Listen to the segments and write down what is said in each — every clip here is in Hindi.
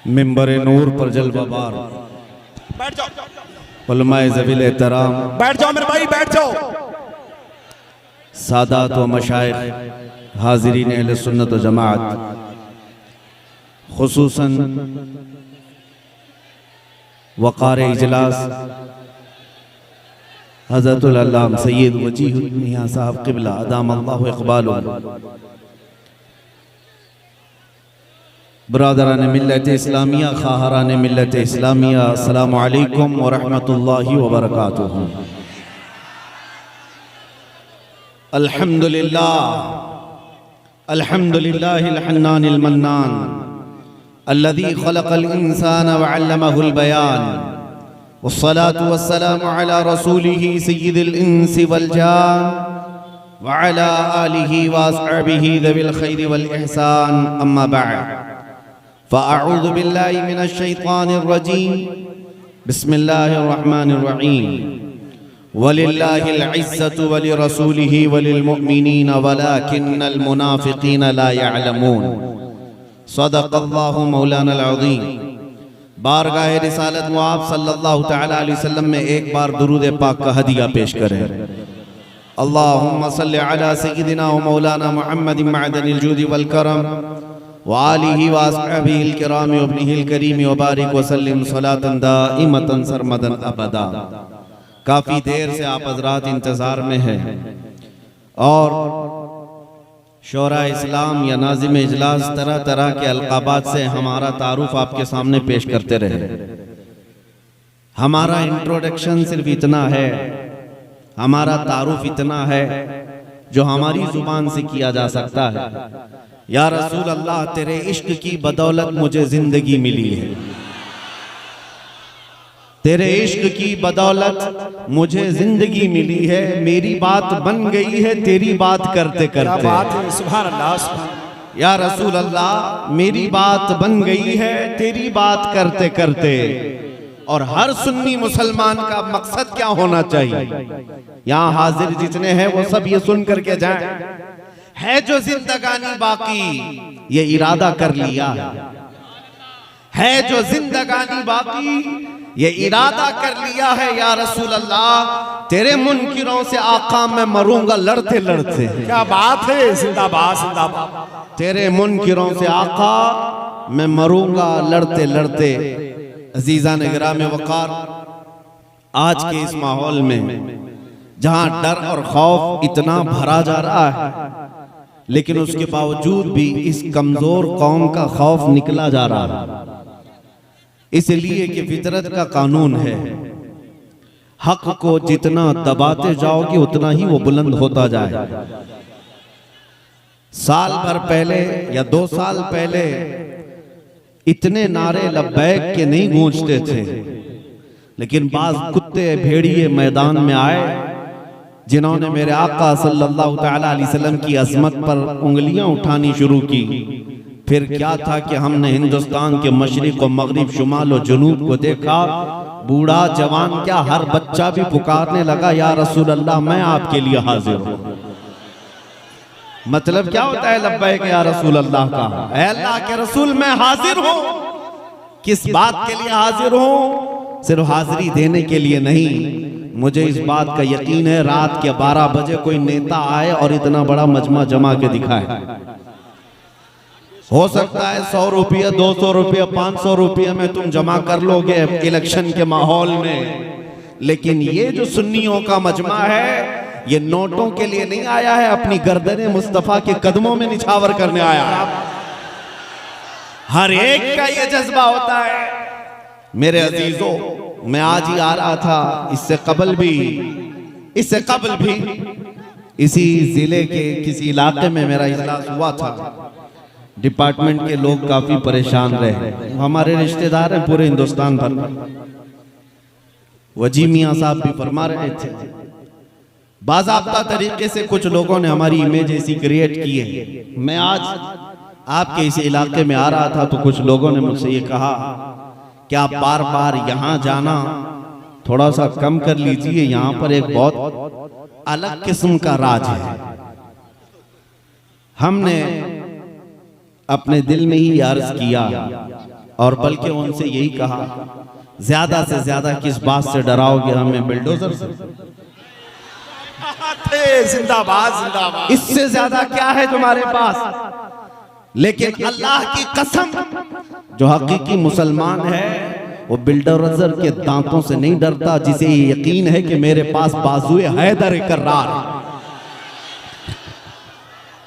मिंबर नूर पर जलवाबार बैठ जाओ उलमाए ज़वील एहतराम, बैठ जाओ मेरे भाई, बैठ जाओ। सादात व मशाइख, हाज़रीन अहले सुन्नत व जमात, खुसूसन वक़ार इजलास हज़रतुल अल्लामा सैयद वजीहुल मियां साहब क़िबला अदाम अल्लाहु इक़बालुहु, बरादरान मिल्लत इस्लामिया, ख़ाहरान मिल्लत इस्लामिया, अस्सलामु अलैकुम व रहमतुल्लाहि व बरकातुहू। अल्हम्दुलिल्लाह अल्हम्दुलिल्लाहिल हन्नानिल मन्नान अल्लज़ी ख़लक़ल इंसान व अल्लमहुल बयान, वस्सलातु वस्सलामु अला रसूलिही सय्यिदिल इंसि वल जान व अला आलिहि व अस्हाबिहि ज़विल खैरि वल इहसान, अम्मा बअद। फ़अऊज़ु बिल्लाहि मिनश शैतानिर रजीम, बिस्मिल्लाहिर रहमानिर रहीम। वलिल्लाहिल इज़्ज़तु वलिरसूलिहि वलिलमुअ्मिनीन वलाकिन्नल मुनाफ़िक़ीन ला यअलमून। सदक़ल्लाहु मौलानल अज़ीम। बारगाह रिसालत में आप सल्लल्लाहु तआला अलैहि वसल्लम में एक बार दुरूद पाक का हदिया पेश करें। अल्लाहुम्मा सल्लि अला सय्यिदिना व मौलाना मुहम्मदिन मअदनिल जूदि वल करम व आलिहि व अस्हाबिहिल किराम व इब्निहिल करीम व बारिक व सल्लिम सलातन दाइमतन सरमदन अबदा। काफ़ी देर से आप हज़रात इंतज़ार में हैं और शोरा इस्लाम या नाज़िम इजलास तरह तरह के अलक़ाबात से हमारा तारुफ आपके सामने पेश करते रहे। हमारा इंट्रोडक्शन सिर्फ इतना है, हमारा तारुफ इतना है जो हमारी जुबान से किया जा सकता है। या रसूल अल्लाह, तेरे इश्क की बदौलत मुझे जिंदगी मिली है, तेरे इश्क की बदौलत मुझे जिंदगी मिली है, मेरी बात बन गई है तेरी बात करते करते। क्या बात है, सुभान अल्लाह, सुभान। या रसूल अल्लाह, मेरी बात बन गई है तेरी बात करते करते। और हर सुन्नी मुसलमान का मकसद क्या होना चाहिए? यहाँ हाजिर जितने हैं वो सब ये सुन करके जाएं, है जो जिंदगानी बाकी ये इरादा कर लिया है जो जिंदगानी बाकी ये इरादा कर लिया है। या रसूल अल्लाह, तेरे मुनकिरों से आका मैं मरूंगा लड़ते लड़ते। क्या बात है, जिंदाबाद जिंदाबाद। तेरे मुनकिरों से आका मैं मरूंगा लड़ते लड़ते। अजीज़ान गिराम वक़ार, आज के इस माहौल में जहां डर और खौफ इतना भरा जा रहा है, लेकिन उसके बावजूद भी इस कमजोर कौम का खौफ निकला जा रहा है, इसलिए कि फितरत का कानून है, हक को जितना दबाते जाओगे उतना ही वो बुलंद होता जाए। साल भर पहले या 2 साल पहले इतने नारे लब्बैक के नहीं गूंजते थे, लेकिन बाज कुत्ते भेड़िए मैदान में आए जिन्होंने मेरे आका सल्लल्लाहु तआला अलैहि वसल्लम की अज़मत पर उंगलियां उठानी शुरू की। फिर क्या था कि हमने हिंदुस्तान के मशरिक और मगरिब, शुमाल और जुनूब को देखा, बूढ़ा जवान क्या हर बच्चा भी पुकारने लगा, या रसूल अल्लाह, मैं आपके लिए हाजिर हूँ। मतलब क्या होता है लब्बैक या रसूल अल्लाह का? ऐ अल्लाह के रसूल, मैं हाजिर हूँ। किस बात के लिए हाजिर हूँ? सिर्फ हाजिरी देने के लिए नहीं, मुझे इस बात का यकीन है रात के 12 बजे कोई नेता आए और इतना बड़ा मजमा जमा के दिखाए। हो सकता है 100 रुपया, 200 रुपया, 500 रुपया में तुम जमा कर लोगे इलेक्शन के माहौल में, लेकिन ये जो सुन्नियों का मजमा है ये नोटों के लिए नहीं आया है, अपनी गर्दने मुस्तफा के कदमों में निछावर करने आया है। हर एक का ये जज्बा होता है। मेरे अजीजों, मैं आज ही आ रहा था, इससे कबल भी इसी जिले के किसी इलाके में मेरा इजलास हुआ था। डिपार्टमेंट के लोग काफी परेशान रहे, हमारे रिश्तेदार हैं पूरे हिंदुस्तान भर में। वजी मियां साहब भी फरमा रहे थे, बाज़ाब्ता तरीके से कुछ लोगों ने हमारी इमेज ऐसी क्रिएट की है। मैं आज आपके इस इलाके में आ रहा था तो कुछ लोगों ने मुझसे ये कहा कि आप बार बार यहाँ जाना थोड़ा सा कम कर लीजिए, यहाँ पर एक बहुत अलग किस्म का राज है। हमने अपने दिल में ही अर्ज किया और बल्कि उनसे यही कहा, ज्यादा से ज्यादा किस बात से डराओगे हमें? बिल्डोजर से। जिंदाबाद जिंदाबाद। इससे ज्यादा क्या है तुम्हारे पास? लेकिन अल्लाह की कसम, जो हकीकी मुसलमान है वो बिल्डोजर के दांतों से नहीं डरता, जिसे ये यकीन है कि मेरे पास बाजुए हैदर कर्रार है,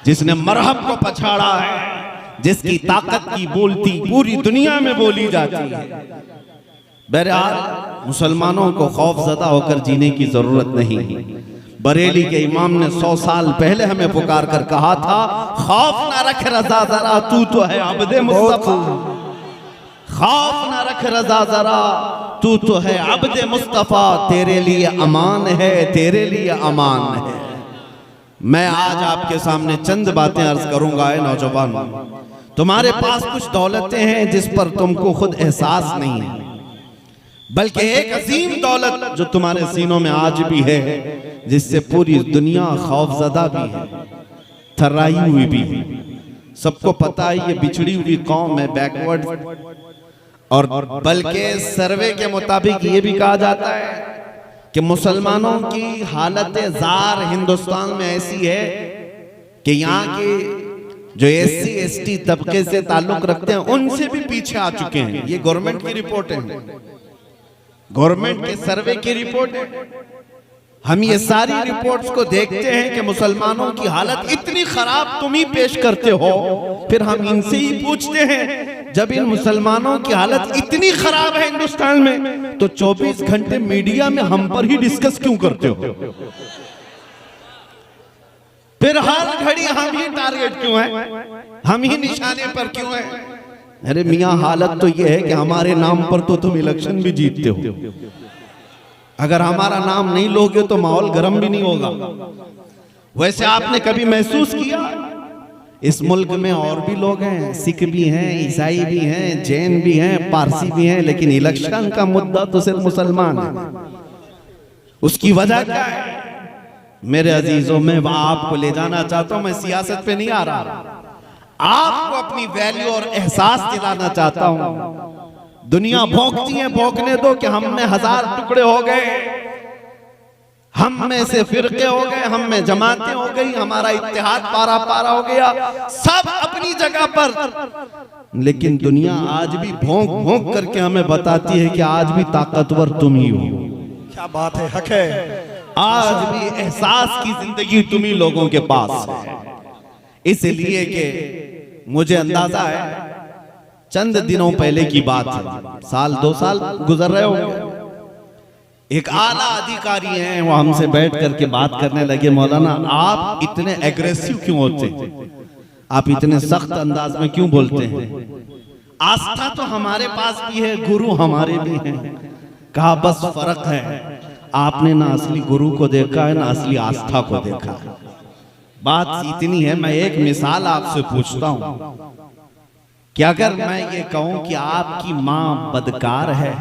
जिसने मरहब को पछाड़ा है, जिसकी ताकत की बोलती पूरी दुनिया में बोली जाती है। बहरहाल मुसलमानों को खौफजदा होकर जीने की जरूरत नहीं है। बरेली के इमाम ने 100 साल पहले हमें पुकार कर कहा था, खौफ ना रख रजा जरा, तू तो है अब्दे मुस्तफा। खौफ ना रख रजा जरा, तू तो है अब्दे मुस्तफा, तेरे लिए अमान है, तेरे लिए अमान है। मैं आज आपके सामने चंद बातें अर्ज करूंगा। नौजवान, तुम्हारे पास कुछ दौलतें हैं जिस पर तुमको खुद एहसास नहीं है, बल्कि एक अजीम दौलत जो तुम्हारे सीनों में आज भी है, जिससे पूरी दुनिया खौफजदा भी है, थर्राई हुई भी है। सबको पता है ये बिछड़ी हुई कौम है, बैकवर्ड, और बल्कि सर्वे के मुताबिक ये भी कहा जाता है कि मुसलमानों की हालत जार हिंदुस्तान में ऐसी है कि यहाँ के जो SC ST तबके से ताल्लुक रखते हैं उनसे भी पीछे आ चुके हैं। ये गवर्नमेंट की रिपोर्ट है, गवर्नमेंट के सर्वे की रिपोर्ट है। हम ये सारी रिपोर्ट्स को देखते हैं कि मुसलमानों की हालत इतनी खराब तुम ही पेश करते हो, फिर हम इनसे ही पूछते हैं, जब इन मुसलमानों की हालत इतनी खराब है हिंदुस्तान में, तो 24 घंटे मीडिया में हम पर ही डिस्कस क्यों करते हो? फिर हर घड़ी हम ही टारगेट क्यों है, हम ही निशाने पर क्यों है? अरे मियां, हालत तो यह है कि हमारे नाम पर तो तुम इलेक्शन भी जीतते हो। अगर हमारा नाम नहीं लोगे तो माहौल गर्म भी नहीं होगा। वैसे आपने कभी महसूस किया, इस मुल्क में और भी लोग हैं, सिख भी हैं, ईसाई भी हैं, जैन भी हैं, पारसी भी हैं, लेकिन इलेक्शन का मुद्दा तो सिर्फ मुसलमान है। उसकी वजह क्या है? मेरे अजीजों, मैं वहां आपको ले जाना चाहता हूं। मैं सियासत पे नहीं आ रहा, आपको अपनी वैल्यू और एहसास दिलाना चाहता हूं। दुनिया भौंकती है, भौंकने दो कि हम में 1000 टुकड़े हो गए, हम में से फिरके हो गए, हम में जमातें हो गई, हमारा इत्तेहाद पारा पारा हो गया, सब अपनी जगह पर। लेकिन दुनिया आज भी भौंक भौंक करके हमें बताती है कि आज भी ताकतवर तुम ही हो। क्या बात है, हक है। आज भी एहसास की जिंदगी तुम ही लोगों के पास है। इसलिए कि मुझे अंदाजा है, चंद दिनों पहले की बात है, साल 2 साल गुजर रहे होंगे, एक आला अधिकारी हैं, वो हमसे बैठ करके बात करने लगे, मौलाना आप इतने एग्रेसिव क्यों होते हैं, आप इतने सख्त अंदाज में क्यों बोलते हैं? आस्था तो हमारे पास भी है, गुरु हमारे भी हैं। कहा बस फर्क है, आपने ना असली गुरु को देखा है, ना असली आस्था को देखा है। बात इतनी है। मैं एक मिसाल आपसे पूछता हूं कि अगर मैं ये कहूं कि आपकी मां बदकार है,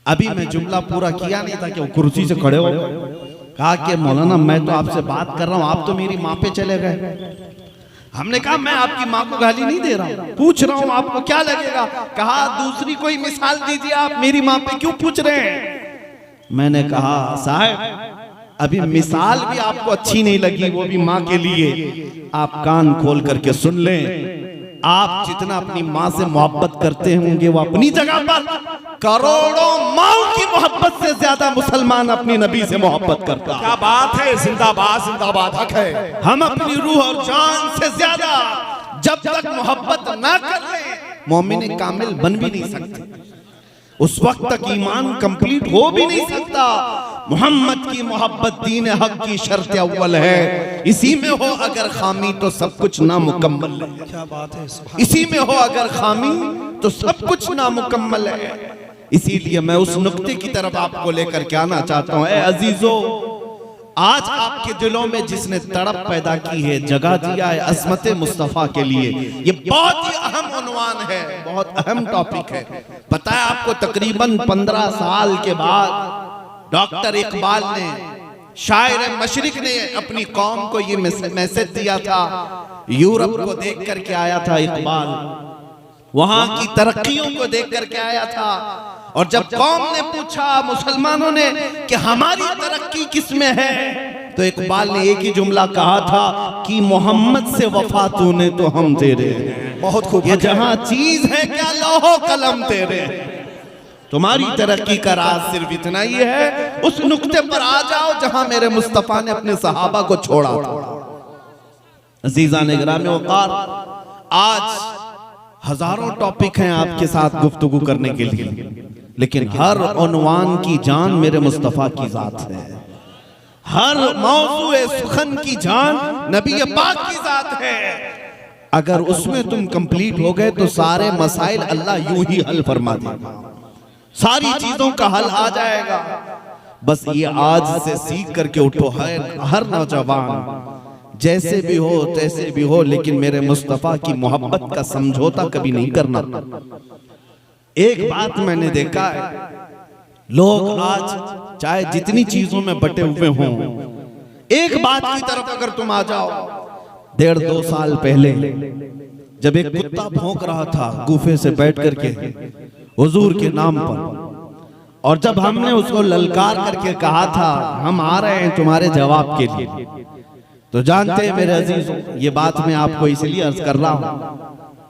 अभी मैं जुमला पूरा किया नहीं था कि वो कुर्सी से खड़े हो कहा कि मौलाना मैं तो आपसे बात कर रहा हूं, आप तो मेरी मां पे चले गए। हमने कहा मैं आपकी मां को गाली नहीं दे रहा हूं, पूछ रहा हूं आपको क्या लगेगा। कहा दूसरी कोई मिसाल दीजिए, आप मेरी मां पे क्यों पूछ रहे हैं? मैंने कहा साहब अभी मिसाल भी आपको अच्छी नहीं लगी, वो भी मां के लिए। आप कान खोल करके सुन लें, आप जितना अपनी मां से मोहब्बत करते होंगे वो अपनी जगह पर करोड़ों माओ की मोहब्बत से ज्यादा मुसलमान अपनी नबी से मोहब्बत करता है। क्या बात है, जिंदाबाद जिंदाबाद, हक है। हम अपनी रूह और जान से ज्यादा जब तक मोहब्बत ना कर ले, मोमिन कामिल बन भी नहीं सकते। उस वक्त तक ईमान कंप्लीट हो भी नहीं सकता। मोहम्मद की मोहब्बत दीन हक की शर्त अव्वल है। इसी में हो अगर खामी तो सब कुछ नामुकम्मल है। क्या बात है, इसी में हो अगर खामी तो सब कुछ नामुकम्मल है। इसीलिए मैं उस नुक्ते की तरफ आपको लेकर के आना चाहता हूं। ऐ अजीजों, आज आपके दिलों में जिसने तड़प पैदा की है, जगह दिया है अज़मत मुस्तफ़ा के लिए, ये बहुत ही अहम उन्वान है, बहुत अहम टॉपिक है। पता है आपको, तकरीबन 15 साल के बाद डॉक्टर इकबाल ने, शायर मशरिक ने अपनी कौम को ये मैसेज दिया था। यूरोप को देख करके आया था इकबाल। वहां की तरक्कियों को देख करके आया था। और जब कौम ने पूछा मुसलमानों ने कि हमारी तरक्की किसमें है, तो इकबाल ने एक ही जुमला कहा था कि मोहम्मद से वफा तूने तो हम तेरे हैं। बहुत खूब। ये जहां चीज है क्या लौहो कलम तेरे। तुम्हारी तरक्की का राज सिर्फ इतना ही है, उस नुक्ते पर आ जाओ जहां मेरे मुस्तफा ने अपने सहाबा को छोड़ा था। अजीज़ान गिरामी वक़ार, आज हजारों टॉपिक हैं आपके साथ गुफ्तगू करने के लिए, लेकिन हर उन्वान की जान मेरे मुस्तफा की जात है। हर मौज़ूए सुखन की जान नबी पाक की जात है। अगर उसमें तुम कंप्लीट हो गए तो सारे मसाइल अल्लाह यूं ही हल फरमा देगा, सारी चीजों का हल आ जाएगा। बस ये आज से सीख करके उठो, हर नौजवान जैसे भी हो तैसे भी हो, लेकिन मेरे मुस्तफा की मोहब्बत का समझौता कभी नहीं करना। एक बात मैंने देखा है, लोग आज चाहे जितनी चीजों में बटे हुए हों, एक बात की तरफ अगर तुम आ जाओ, 1.5-2 साल पहले जब एक कुत्ता भौंक रहा था गुफे से बैठ करके हुजूर के नाम पर, और जब हमने उसको ललकार करके कहा था हम आ रहे हैं तुम्हारे जवाब के लिए, तो जानते हैं मेरे अजीजों, ये बात मैं आपको इसलिए अर्ज कर रहा हूं,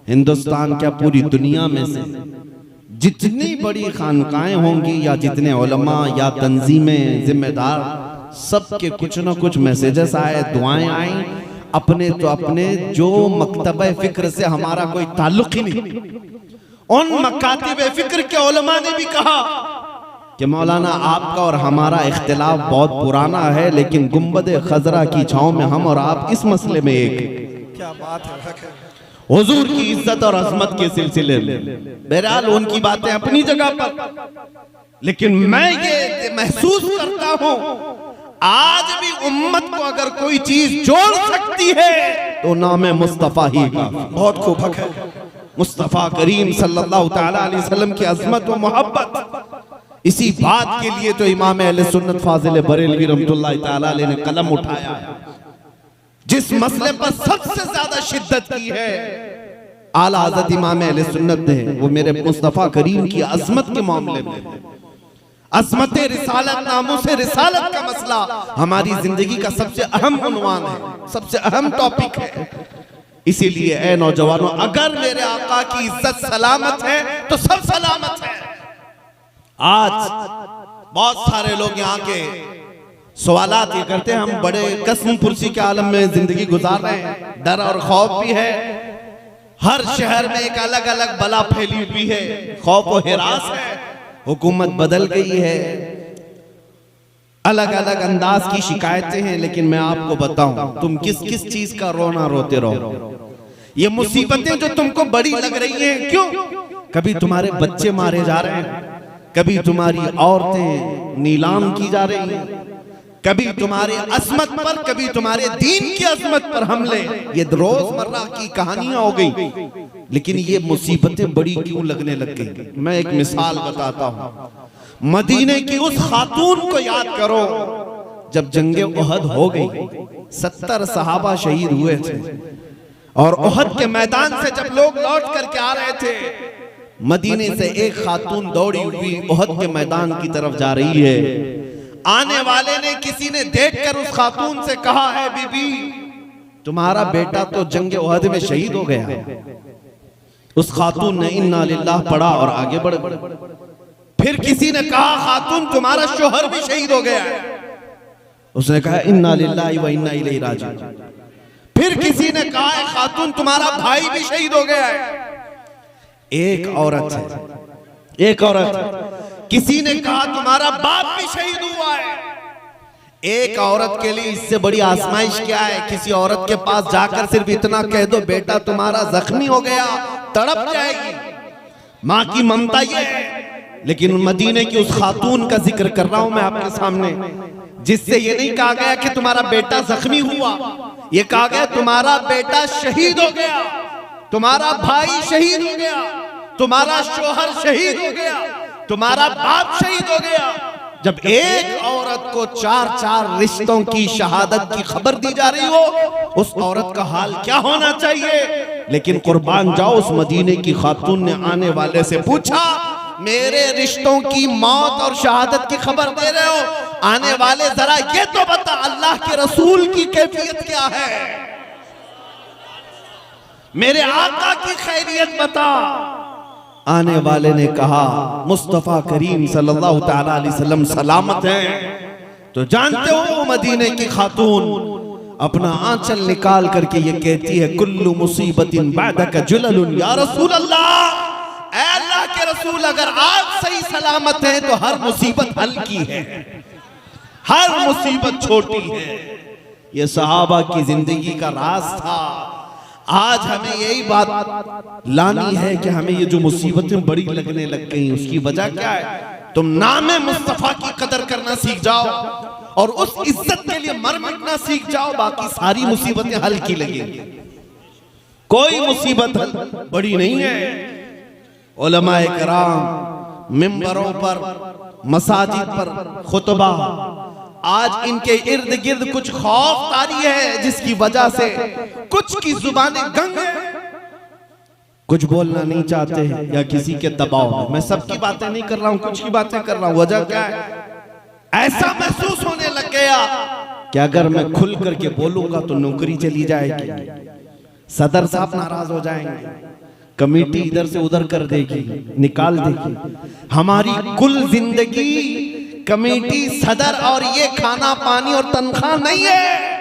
हिंदुस्तान क्या पूरी दुनिया में से जितनी बड़ी खानकाएं होंगी या जितने उलमा या तंजीमें जिम्मेदार, सबके कुछ ना कुछ मैसेजेस आए, दुआएं आई, अपने तो अपने जो मकतबे फिक्र से हमारा कोई ताल्लुक ही नहीं, उन मकातिबे फिक्र के उलमा ने भी कहा कि मौलाना आपका और हमारा इख्तिलाफ बहुत पुराना है, लेकिन गुंबद खजरा की छांव में हम और आप इस मसले में एक। क्या बात है। हुजूर की इज्जत और अजमत के सिलसिले में बहरहाल उनकी बातें अपनी जगह पर, लेकिन मैं ये महसूस करता हूं आज भी उम्मत को अगर कोई चीज जोड़ सकती है तो नाम मुस्तफा ही का। बहुत खूब हक है। मुस्तफा करीम सल्लल्लाहु तआला अलैहि वसल्लम की अजमत व मोहब्बत, इसी बात के लिए तो इमाम अहले सुन्नत फाजिल बरेलवी रहमतुल्लाह तआला अलैहि ने कलम उठाया है। जिस मसले पर सबसे ज्यादा शिद्दत की है आला हज़रत इमाम अहले सुन्नत ने, वो मेरे मुस्तफा करीम की अजमत के मामले में, अजमत रिसालत, नामूस रिसालत का मसला हमारी जिंदगी का सबसे अहम उन्वान है, सबसे अहम टॉपिक है। इसीलिए ऐ नौजवानों, अगर मेरे आका की इज्जत सलामत है तो सब सलामत है। आज बहुत सारे लोग यहाँ के सवालात ये करते हैं, हम बड़े कसम पुरसी के आलम में जिंदगी गुजार रहे हैं, डर और खौफ भी है, हर शहर में एक अलग अलग बला फैली हुई है, खौफ और हिरास है, हुकूमत बदल गई है, अलग अलग अंदाज की शिकायतें हैं। लेकिन मैं आपको बताऊं, तुम किस किस चीज का रोना रोते रहो, ये मुसीबतें जो तुमको बड़ी लग रही हैं, क्यों? कभी तुम्हारे बच्चे मारे जा रहे हैं, कभी तुम्हारी औरतें नीलाम की जा रही हैं, कभी तुम्हारे अजमत पर, कभी तुम्हारे दीन की अजमत पर हमले, ये रोजमर्रा की कहानियां हो गई। लेकिन ये मुसीबतें बड़ी क्यों लगने लग गई? मैं एक मिसाल बताता हूं, मदीने की उस खातून को याद करो जब जंगे उहद हो गई, 70 सहाबा शहीद हुए थे, और उहद के मैदान से जब लोग लौट करके आ रहे थे, मदीने से एक खातून दौड़ी हुई उहद के मैदान की तरफ जा रही है। आने वाले ने, किसी ने देखकर उस खातून से कहा है, बीबी तुम्हारा बेटा तो जंगे उहद में शहीद हो गया। उस खातून ने इन्ना लिल्लाह पढ़ा और आगे बढ़ गई। फिर किसी ने कहा, खातून तुम्हारा शोहर भी शहीद हो गया है। उसने कहा इन्ना लिल्लाहि व इन्ना इलैहि राजिऊन। फिर किसी ने कहा, खातून तुम्हारा भाई भी शहीद हो गया है। एक औरत है, एक औरत। किसी ने कहा तुम्हारा बाप भी शहीद हुआ है। एक औरत के लिए इससे बड़ी आजमाइश क्या है? किसी औरत के पास जाकर सिर्फ इतना कह दो, बेटा तुम्हारा जख्मी हो गया, तड़प जाएगी। माँ की ममता ये है। लेकिन मदीने की उस खातून का जिक्र कर रहा हूं मैं आपके सामने, जिससे ये नहीं कहा गया कि तुम्हारा बेटा जख्मी हुआ, ये कहा गया तुम्हारा बेटा शहीद हो गया, तुम्हारा भाई शहीद हो गया, तुम्हारा शोहर शहीद हो गया, तुम्हारा बाप शहीद हो गया। जब एक औरत को 4-4 रिश्तों की शहादत की खबर दी जा रही हो, उस औरत का हाल क्या होना चाहिए? लेकिन कुर्बान जाओ, उस मदीने की खातून ने आने वाले से पूछा, मेरे रिश्तों की मौत और शहादत की खबर दे रहे हो, आने वाले जरा ये तो बता अल्लाह के रसूल की कैफियत क्या है, मेरे आका की खैरियत बता। आने वाले ने कहा, मुस्तफा करीम सल्लल्लाहु तआला अलैहि वसल्लम सलामत हैं। तो जानते हो मदीने की खातून अपना आंचल निकाल करके ये कहती है, कुल्लु मुसीबतिन बादक जुललुन या रसूल अल्लाह, ऐ अल्लाह के रसूल, अगर आप सही सलामत हैं तो हर मुसीबत हल्की है, हर मुसीबत छोटी है। ये सहाबा की जिंदगी का राज था। आज हमें यही बात लानी है कि हमें ये जो मुसीबतें बड़ी लगने लग गई, उसकी वजह क्या है? तुम नामे मुस्तफा की कदर करना सीख जाओ और उस इज्जत के लिए मर मिटना सीख जाओ, बाकी सारी मुसीबतें हल्की लगेंगी। कोई मुसीबत बड़ी नहीं है। उलमाए कराम मिंबरों पर, मसाजिद पर खुतबा, आज इनके इर्द गिर्द कुछ खौफ तारी है जिसकी वजह से कुछ की जुबानें गंग हैं, कुछ बोलना नहीं चाहते हैं या किसी के दबाव में। मैं सबकी बातें नहीं कर रहा हूं, कुछ की बातें कर रहा हूं। वजह क्या है? ऐसा महसूस होने लग गया कि अगर मैं खुल करके बोलूंगा तो नौकरी चली जाएगी, सदर साहब नाराज हो जाएंगे, कमेटी इधर से उधर कर देगी, निकाल देगी। हमारी कुल जिंदगी कमेटी, सदर और ये खाना पानी और तनख्वाह नहीं है।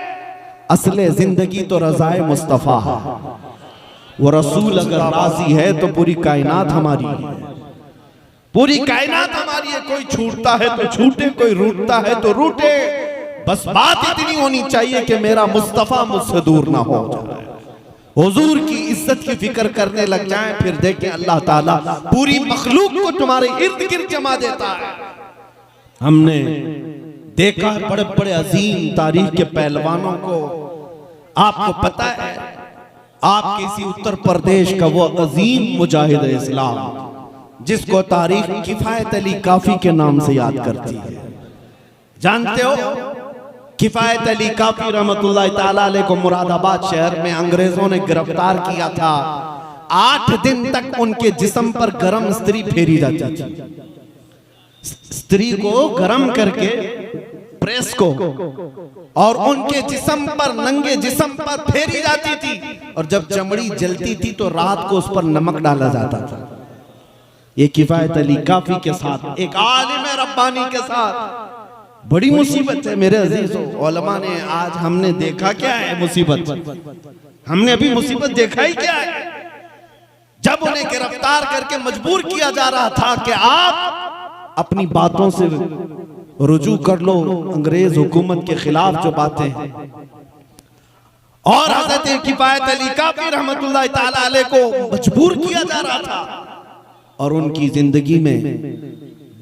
असले जिंदगी तो रज़ाए मुस्तफा है। वो रसूल अगर राजी है तो पूरी कायनात हमारी है, पूरी कायनात हमारी है। कोई छूटता है तो छूटे, कोई रूठता है तो रूठे, बस बात इतनी होनी चाहिए कि मेरा मुस्तफा मुझसे दूर ना हो जाए, हुजूर की इज्जत की फिक्र करने लग जाएं। फिर देखें अल्लाह ताला पूरी मखलूक को तुम्हारे इर्द गिर्द जमा देता है। हमने देखा है बड़े बड़े अजीम तारीख के पहलवानों को। आपको पता है, आप किसी उत्तर प्रदेश का वो अजीम मुजाहिद इस्लाम जिसको तारीख किफायत अली काफी के नाम से याद करती है, जानते हो? किफायत अली काफी रहमतुल्लाह ताला अलैह को मुरादाबाद शहर में अंग्रेजों ने गिरफ्तार किया था। 8 दिन तक उनके जिस्म पर गरम स्त्री फेरी जाती थी। स्त्री को गरम करके प्रेस को और उनके जिस्म पर, नंगे जिस्म पर फेरी जाती थी, और जब चमड़ी जलती थी तो रात को उस पर नमक डाला जाता था। ये किफायत अली काफी के साथ, एक आलिम रब्बानी के साथ बड़ी मुसीबत है मेरे अजीजों। उलमा ने, आज हमने देखा क्या है मुसीबत? हमने अभी मुसीबत देखा ही क्या है? जब उन्हें गिरफ्तार करके मजबूर किया जा रहा था कि आप अपनी बातों से रुजू कर लो अंग्रेज हुकूमत के खिलाफ जो बातें हैं, और हजरत किफायत अली काफी रहमतुल्लाह ताला अलैह को मजबूर किया जा रहा था। और उनकी जिंदगी में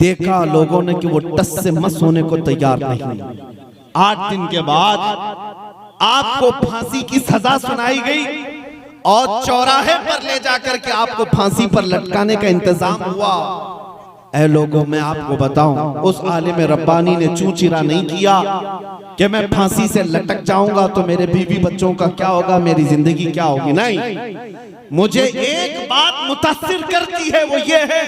देखा लोगों ने कि वो टस से मस होने को तैयार नहीं। 8 दिन के बाद आपको फांसी की सजा सुनाई गई और चौराहे पर ले जाकर के आपको फांसी पर लटकाने का इंतजाम हुआ। ऐ लोगों, मैं आपको बताऊं, उस आलिम रब्बानी ने चूचिरा नहीं किया कि मैं फांसी से लटक जाऊंगा तो मेरे बीवी बच्चों का क्या होगा, मेरी जिंदगी क्या होगी। नहीं, मुझे एक बात मुतासिर करती है, वो ये है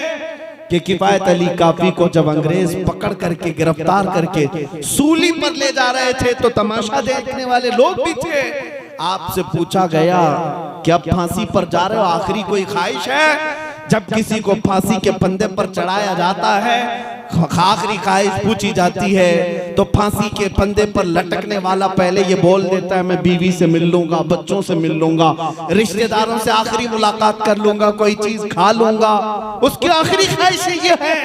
कि किफायत अली काफी को जब अंग्रेज पकड़ करके गिरफ्तार करके सूली पर ले जा रहे थे तो तमाशा देखने वाले लोग भी थे। आपसे पूछा गया कि अब फांसी पर जा रहे हो, आखिरी कोई ख्वाहिश है? जब किसी को फांसी के फंदे पर चढ़ाया जाता है, आखिरी ख्वाहिश पूछी जाती है, तो फांसी के फंदे पर लटकने वाला पहले ये बोल देता है, मैं बीवी से मिल लूंगा, बच्चों से मिल लूंगा, रिश्तेदारों से आखिरी मुलाकात कर लूंगा, कोई चीज खा लूंगा। उसकी आखिरी ख्वाहिश ये है।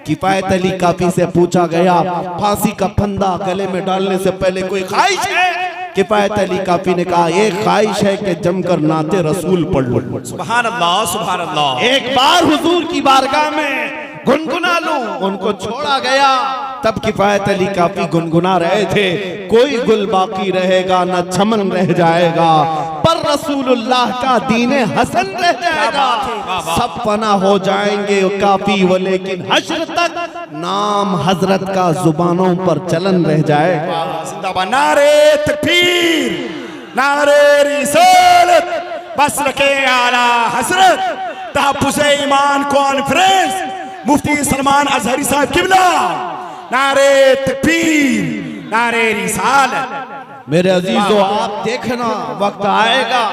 किफायत अली काफी से पूछा गया, फांसी का फंदा गले में डालने से पहले कोई ख्वाहिश है? किफायत अली काफी ने कहा, एक ख्वाहिश है कि जमकर नाते रसूल पढ़ लो। सुभान अल्लाह, सुभान अल्लाह। एक बार हुजूर की बारगाह में गुनगुना लूं। उनको छोड़ा गया, तब किफायत अली काफी गुनगुना रहे थे, कोई गुल बाकी रहेगा न चमन रह जाएगा, पर रसूलुल्लाह का दीने हसन रह जाएगा। सब फना हो जाएंगे काफी वो, लेकिन हश्र तक नाम हजरत का जुबानों पर चलन रह जाएगा। जिंदाबाद, नारे तकबीर, नारे रिसालत, बसर के आला हजरत तहफ्फुज़ ईमान कॉन्फ्रेंस मुफ्ती सलमान अजहरी साहब किबला, नारे तकबीर, नारे रिसालत। मेरे अजीजों, आप देखना, वक्त आएगा,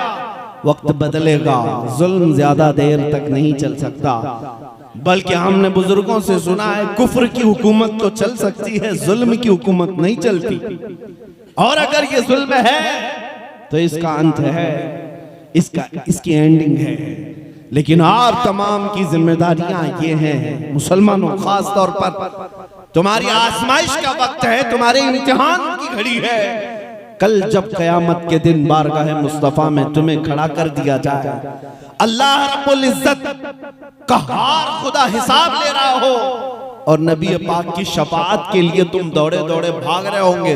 वक्त बदलेगा, जुल्म ज्यादा देर तक नहीं चल सकता। बल्कि हमने बुजुर्गों से सुना है, कुफ्र की हुकूमत तो चल सकती है, जुल्म की हुकूमत नहीं चलती। और अगर ये जुल्म है तो इसका अंत है, इसकी एंडिंग है। लेकिन आप तमाम की जिम्मेदारियां ये हैं, मुसलमानों खास तौर पर तुम्हारी आजमाइश का वक्त है, तुम्हारे इम्तिहान की घड़ी है। कल जब कयामत के दिन बारगाह मुस्तफा में तुम्हें खड़ा कर दिया जाए, अल्लाह रब्बुल इज्जत कहार खुदा हिसाब ले रहा हो और नबी पाक की शफाअत के लिए तुम दौड़े दौड़े भाग रहे होंगे।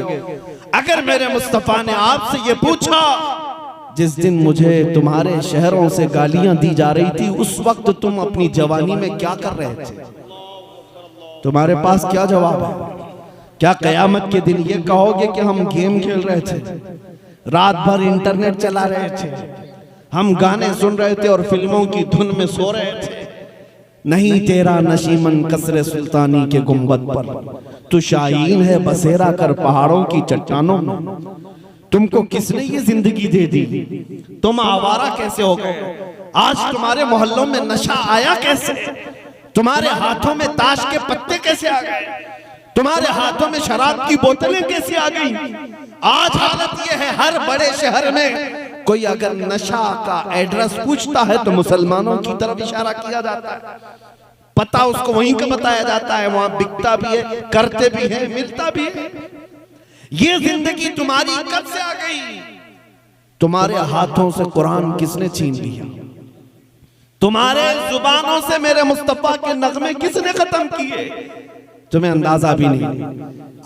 अगर मेरे मुस्तफा ने आपसे ये पूछा, जिस दिन मुझे तुम्हारे शहरों से गालियां दी जा रही थी, उस वक्त तुम अपनी जवानी में क्या कर रहे थे? तुम्हारे पास क्या जवाब है? क्या कयामत के दिन ये कहोगे कि हम गेम खेल रहे थे, रात भर इंटरनेट चला रहे थे, हम गाने सुन रहे थे और फिल्मों की धुन में सो रहे थे? नहीं, तेरा नशीमन कसरे सुल्तानी के गुंबद पर, तू शाहीन है बसेरा कर पहाड़ों की चट्टानों में। तुमको किसने ये जिंदगी दे दी? तुम आवारा कैसे हो गए? आज तुम्हारे मोहल्लों में नशा आया कैसे? तुम्हारे हाथों में ताश के पत्ते कैसे आ गए? तुम्हारे हाथों में शराब की बोतलें कैसे आ गई? आज हालत यह है, हर बड़े शहर में कोई अगर नशा का एड्रेस पूछता है तो मुसलमानों की तरफ इशारा किया जाता है, पता उसको वहीं का बताया जाता है, वहां बिकता भी है, करते भी है, मिलता भी है। ये जिंदगी तुम्हारी कब से आ गई? तुम्हारे हाथों से कुरान किसने छीन लिया? तुम्हारे जुबानों से मेरे मुस्तफा के नगमे किसने खत्म किए? तुम्हें अंदाजा भी नहीं।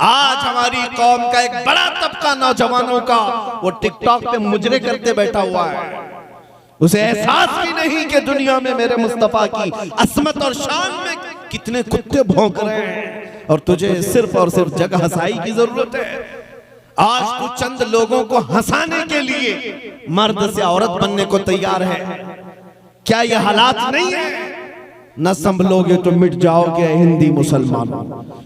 आज हमारी कौम का एक बड़ा तबका नौजवानों का वो टिकटॉक पे मुजरे करते बैठा हुआ है, उसे एहसास भी नहीं कि दुनिया में मेरे मुस्तफा की असमत और शान में कितने कुत्ते भौंक रहे हैं और तुझे सिर्फ और सिर्फ जगह हंसाई की जरूरत है। आज तू चंद लोगों को हंसाने के लिए मर्द से औरत बनने को तैयार है। क्या ये हालात नहीं है? न संभलोगे तो मिट जाओगे हिंदी मुसलमानों,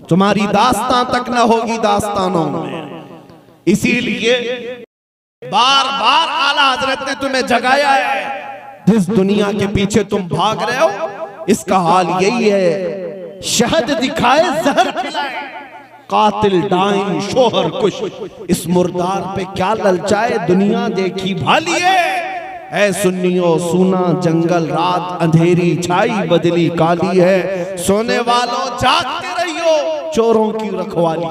तुम्हारी दास्तां तक न होगी दास्तानों में। इसीलिए बार बार आला हजरत ने तुम्हें जगाया है। जिस दुनिया के पीछे तुम भाग रहे हो, इसका हाल यही है, शहद दिखाए जहर खिलाए, कातिल डाइन शोहर कुश, इस मुर्दार पे क्या ललचाए दुनिया देखी भाली है। ऐ सुन्नियों सुना जंगल रात अंधेरी छाई बदली काली है, सोने वालों जागते रहियो चोरों की रखवाली।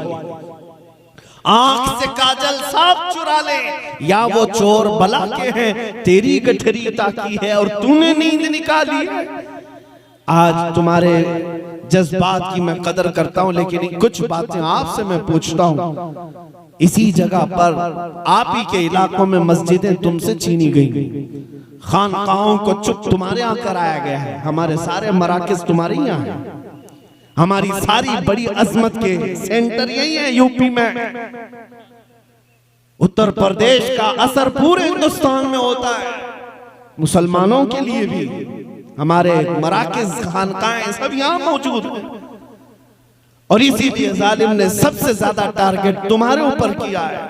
आंख से काजल साफ चुरा ले, या वो चोर बला के हैं, तेरी गठरी ताकी है और तूने नींद निकाली। आज तुम्हारे जज्बात की मैं कदर करता हूं, लेकिन कुछ बातें आपसे मैं पूछता हूं। इसी जगह पर आप ही के इलाकों में मस्जिदें तुमसे छीनी गई, खानकाहों को चुप तुम्हारे यहाँ कराया गया है, हमारे सारे मराकिज तुम्हारे यहाँ हैं, हमारी सारी बड़ी अजमत के सेंटर यही है यूपी में। उत्तर प्रदेश का असर पूरे हिंदुस्तान में होता है। मुसलमानों के लिए भी हमारे मराकिज खानकाहें सब यहाँ मौजूद हैं और इसीलिए जालिम ने सबसे ज्यादा टारगेट तुम्हारे ऊपर किया है।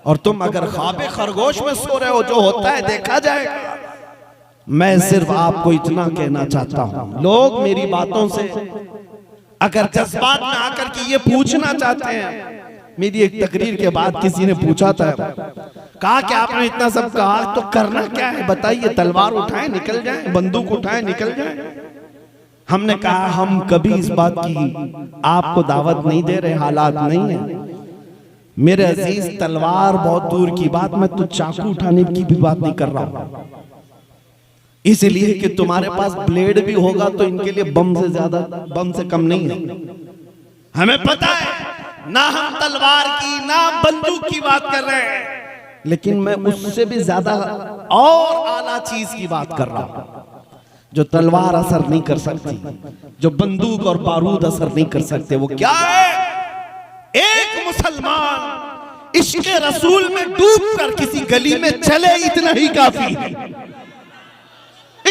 और तुम अगर ख्वाबे खरगोश में सो रहे हो, जो होता है देखा जाएगा। मैं सिर्फ आपको इतना कहना चाहता हूं, लोग मेरी बातों से अगर जज्बात में आकर के ये पूछना चाहते हैं, मेरी एक तकरीर के बाद किसी ने पूछा था, कहा कि आपने इतना सब कहा तो करना क्या है बताइए, तलवार उठाएं निकल जाएं, बंदूक उठाएं निकल जाएं। हमने कहा हम कभी इस बात की आपको दावत नहीं दे रहे, हालात नहीं है मेरे अजीज। तलवार बहुत दूर की बात, मैं तो चाकू उठाने की भी बात नहीं कर रहा हूं, इसलिए कि तुम्हारे पास ब्लेड भी होगा तो इनके लिए बम से ज्यादा, बम से कम नहीं है। हमें पता है ना हम तलवार की ना बंदूक की बात कर रहे हैं, लेकिन मैं उससे भी ज्यादा और आला चीज की बात कर रहा हूं, जो तलवार असर नहीं कर सकती, जो बंदूक और बारूद असर नहीं कर सकते। वो क्या है? एक मुसलमान इश्क़ रसूल में डूब कर किसी गली में चले, इतना ही काफी है।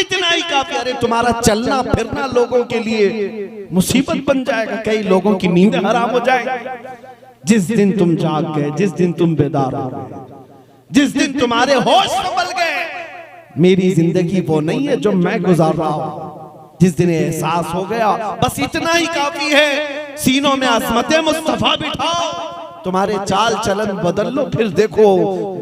इतना ही काफी। अरे तुम्हारा चलना फिरना लोगों के लिए मुसीबत बन जाएगा, कई लोगों की नींद हराम हो जाएगी। जिस दिन तुम जाग गए, जिस दिन तुम बेदार हो गए, जिस दिन तुम्हारे होश संभल गए, मेरी जिंदगी वो नहीं है जो मैं गुजार रहा हूं। जिस दिन एहसास हो गया बस इतना ही काफी है, सीनों में अज़मत मुस्तफा बिठाओ, तुम्हारे चाल चलन बदल लो, फिर देखो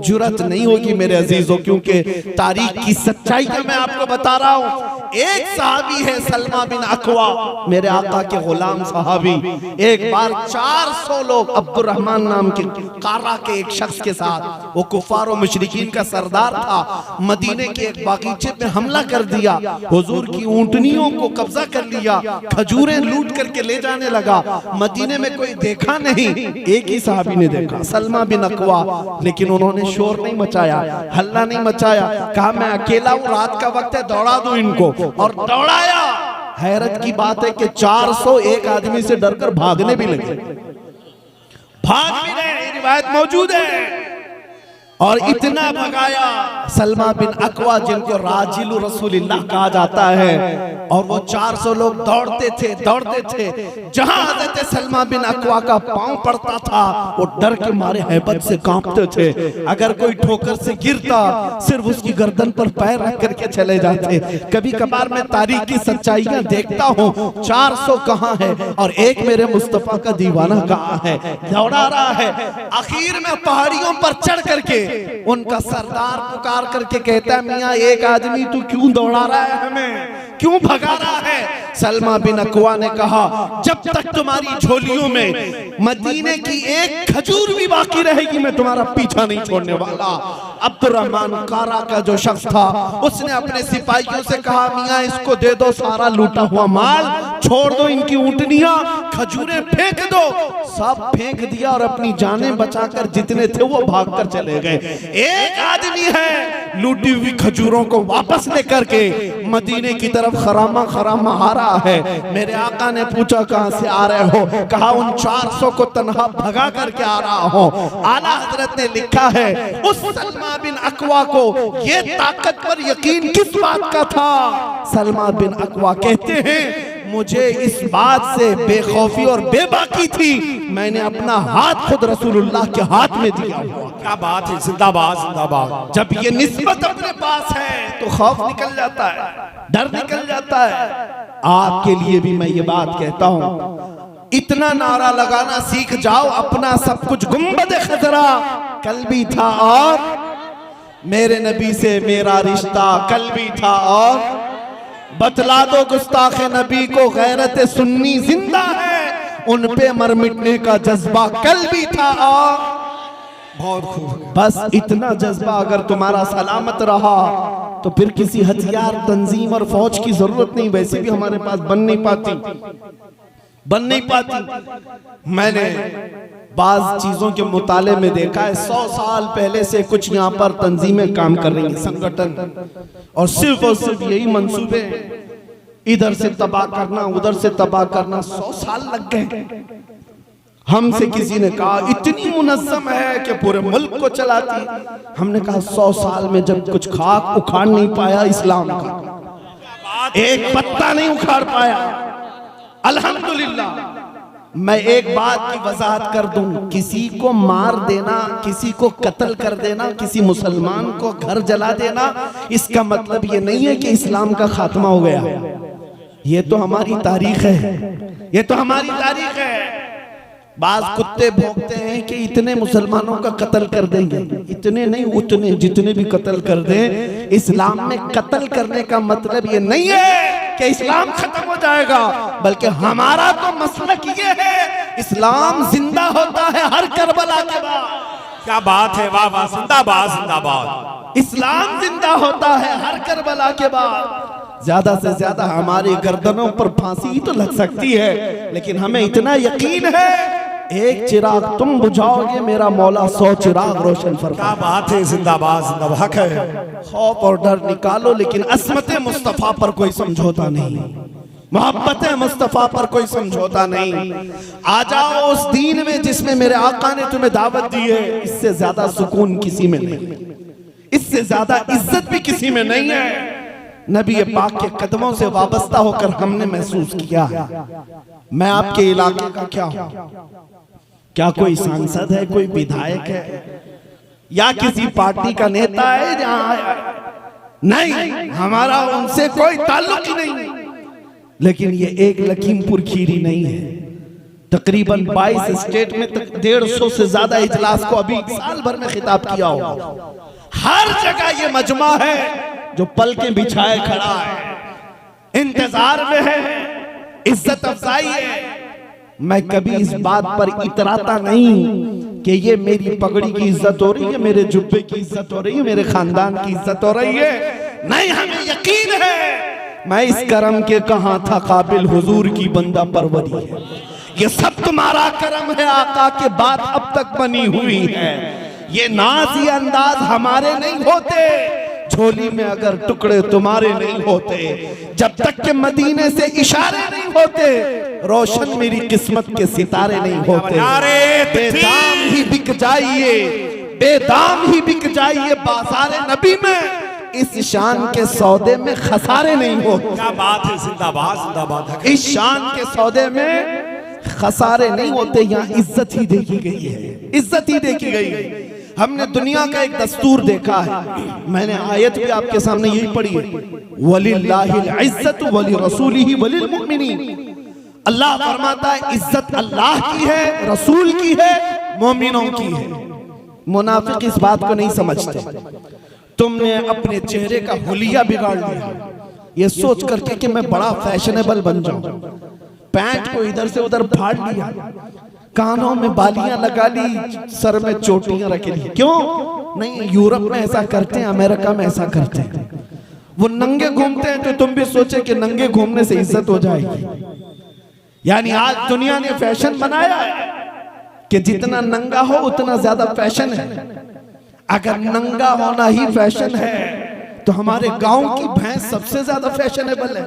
जुरत नहीं होगी मेरे अजीजों। क्योंकि तारीख की सच्चाई का मैं आपको बता रहा हूं। एक सहाबी है सलमा बिन अकवा, मेरे आका के गुलाम सहाबी, एक बार 400 लोग अब्दुर्रहमान नाम के कारा के एक शख्स के साथ, वो कुफार और मुशरिकीन का सरदार था, मदीने के एक बागीचे पे हमला कर दिया, हुजूर की ऊंटनियों को कब्जा कर लिया, खजूरें लूट करके ले जाने लगा। मदीने में कोई देखा नहीं, एक ही साहबी ने देखा, सलमा बिन अकवा, लेकिन उन्होंने शोर नहीं मचाया, हल्ला नहीं मचाया, कहा मैं अकेला हूं, रात का वक्त है, दौड़ा दो इनको, और दौड़ाया। हैरत की बात है कि 400 एक आदमी से डरकर भागने भी लगे, भाग भी रहे, रिवायत मौजूद है। और इतना भगाया सलमा बिन अकवा, जिनको राजिलु रसूलिल्लाह कहा जाता है, और वो 400 लोग दौड़ते थे। जहां हज़रत सलमा बिन अकवा का पांव पड़ता था, वो डर के मारे हैबत से कांपते थे। अगर कोई ठोकर से गिरता, सिर्फ उसकी गर्दन पर पैर रख करके चले जाते। कभी कभार मैं तारीख की सच्चाइयां देखता हूँ, 400 कहाँ है और एक मेरे मुस्तफा का दीवाना कहाँ है, दौड़ा रहा है। आखिर में पहाड़ियों पर चढ़ करके उनका सरदार पुकार करके कहता है, मियां एक आदमी तू क्यों दौड़ा रहा है, हमें क्यों भगा रहा है? सलमा बिन अकवा ने कहा, जब तक तुम्हारी झोलियों में मदीने की एक खजूर भी बाकी रहेगी, मैं तुम्हारा पीछा नहीं छोड़ने वाला। अब्दुर्रहमान कारा का जो शख्स था, उसने अपने सिपाहियों से कहा, मियां इसको दे दो सारा लूटा हुआ माल, छोड़ दो इनकी ऊंटनियां, खजूरें फेंक दो। सब फेंक दिया और अपनी जानें बचाकर जितने थे वो भागकर चले गए। एक आदमी है लूटी हुई खजूरों को वापस लेकर के मदीने की तरफ खरामा खरामा आ रहा है। मेरे आका ने पूछा कहां से आ रहे हो? कहा उन 400 को तन्हा भगा करके आ रहा हूं। आला हजरत ने लिखा है, उस सलमा बिन अकवा को ये ताकत पर यकीन किस बात का था? सलमा बिन अकवा कहते हैं, मुझे इस बात से बेखौफी और बेबाकी थी, मैंने अपना हाथ खुद रसूलुल्लाह के हाथ में दिया। क्या बात है, जिंदाबाद जिंदाबाद। जब ये निस्बत अपने पास है तो खौफ निकल जाता है, डर निकल जाता है। आपके लिए भी मैं ये बात कहता हूं, इतना नारा लगाना सीख जाओ, अपना सब कुछ गुंबद खजरा कल भी था और मेरे नबी से मेरा रिश्ता कल भी था, और बतला दो गुस्ताखे नबी को गैरत सुन्नी जिंदा है, उन पे मर मिटने का जज्बा कल भी था। और बहुत खूब, बस इतना जज्बा अगर तुम्हारा सलामत रहा तो फिर किसी हथियार तंजीम और फौज की जरूरत नहीं, वैसे भी हमारे पास बन नहीं पाती। मैंने बाज चीजों के मुताले में देखा है, 100 साल पहले से कुछ यहाँ पर तंजीमें काम कर रही हैं, संगठन, और सिर्फ यही मंसूबे, इधर से तबाह करना, उधर से तबाह करना। 100 साल लग गए। हमसे किसी ने कहा इतनी मुनज़्ज़म है कि पूरे मुल्क को चलाती। हमने कहा 100 साल में जब कुछ खाक उखाड़ नहीं पाया इस्लाम का, एक पत्ता नहीं उखाड़ पाया। अल्हम्दुलिल्लाह। मैं एक बात की वजाहत कर दूं, किसी को मार देना, किसी को कत्ल कर देना, किसी मुसलमान को घर जला देना, इसका मतलब ये नहीं है कि इस्लाम का खात्मा हो गया। ये तो हमारी तारीख है, ये तो हमारी तारीख है। बाज कुत्ते भौंकते हैं कि इतने मुसलमानों का कत्ल कर देंगे, इतने नहीं, उतने जितने भी कत्ल कर दें। इस्लाम में कत्ल करने का मतलब ये नहीं है कि इस्लाम खत्म हो जाएगा, बल्कि हमारा तो मसलक ये है, इस्लाम जिंदा होता है हर करबला के बाद। क्या बात है, वाह वाह, जिंदाबाद जिंदाबाद। इस्लाम जिंदा होता है हर करबला के बाद। ज्यादा से ज्यादा हमारी गर्दनों पर फांसी ही तो लग सकती है, लेकिन हमें इतना यकीन है, एक चिराग तुम बुझाओगे, मेरा मौला 100 चिराग रोशन फरमाएगा। क्या बात है, जिंदाबाद जिंदाबाद। हक है, खौफ और डर निकालो, लेकिन अस्मत मुस्तफा पर कोई समझौता नहीं, मोहब्बत मुस्तफा पर कोई समझौता नहीं। आ जाओ उस दीन में जिसमें मेरे आका ने तुम्हें दावत दी है। इससे ज्यादा सुकून किसी में नहीं, इससे ज्यादा इज्जत भी किसी में नहीं है। नबी पाक के कदमों से वाबस्ता होकर हमने महसूस किया है। मैं आपके इलाके का क्या हूं? क्या कोई सांसद है, कोई विधायक है, या किसी पार्टी का नेता है जहां आया? नहीं, हमारा उनसे कोई ताल्लुक ही नहीं। लेकिन ये एक लखीमपुर खीरी नहीं है, तकरीबन 22 स्टेट में 150 से ज्यादा इजलास को अभी साल भर में खिताब किया होगा। हर जगह ये मजमा है जो पलकें बिछाए खड़ा है, इंतजार में है, इज्जत अफजाई है। मैं कभी इस बात पर इतराता नहीं कि ये मेरी पगड़ी की इज्जत हो रही है, मेरे जुब्बे की इज्जत हो रही है, मेरे खानदान की इज्जत हो रही है। नहीं, हमें यकीन है मैं इस करम के कहां था काबिल, हुजूर की बंदा परवरी है। ये सब तुम्हारा करम है, आका के बात अब तक बनी हुई है। ये नाज, ये अंदाज हमारे नहीं होते, झोली में अगर टुकड़े तुम्हारे नहीं होते, जब तक के मदीने से इशारे नहीं होते, रोशन मेरी किस्मत के सितारे नहीं होते। बेदाम ही बिक जाइए, बेदाम ही बिक जाइए बाज़ारे नबी में, इस शान के सौदे में खसारे नहीं होते। क्या बात है, जिंदाबाद जिंदाबाद। इस शान के सौदे में खसारे नहीं होते, यहाँ इज्जत ही देखी गई है, इज्जत ही देखी गई है। हमने दुनिया का एक दस्तूर देखा है, मैंने आयत भी आपके सामने यही पढ़ी है, वलिल्लाहिल इज्जत वली रसूलिही वलिल मुमिनीन। अल्लाह फरमाता है इज्जत अल्लाह की है, रसूल की है, मोमिनों की है। मुनाफिक इस बात को नहीं समझते। तुमने अपने चेहरे का हुलिया बिगाड़ लिया ये सोच करके कि मैं बड़ा फैशनेबल बन जाऊं, पैंट को इधर से उधर फाड़ लिया, कानों में बालियां लगा ली, सर में चोटियां रख ली। क्यों नहीं? यूरोप में ऐसा करते हैं, अमेरिका में ऐसा करते हैं, वो नंगे घूमते हैं। तो तुम भी सोचे कि नंगे घूमने से इज्जत हो जाएगी। यानी आज दुनिया ने फैशन बनाया है कि जितना नंगा हो उतना ज्यादा फैशन है। अगर नंगा होना ही फैशन है तो हमारे गांव की भैंस सबसे ज्यादा फैशनेबल है।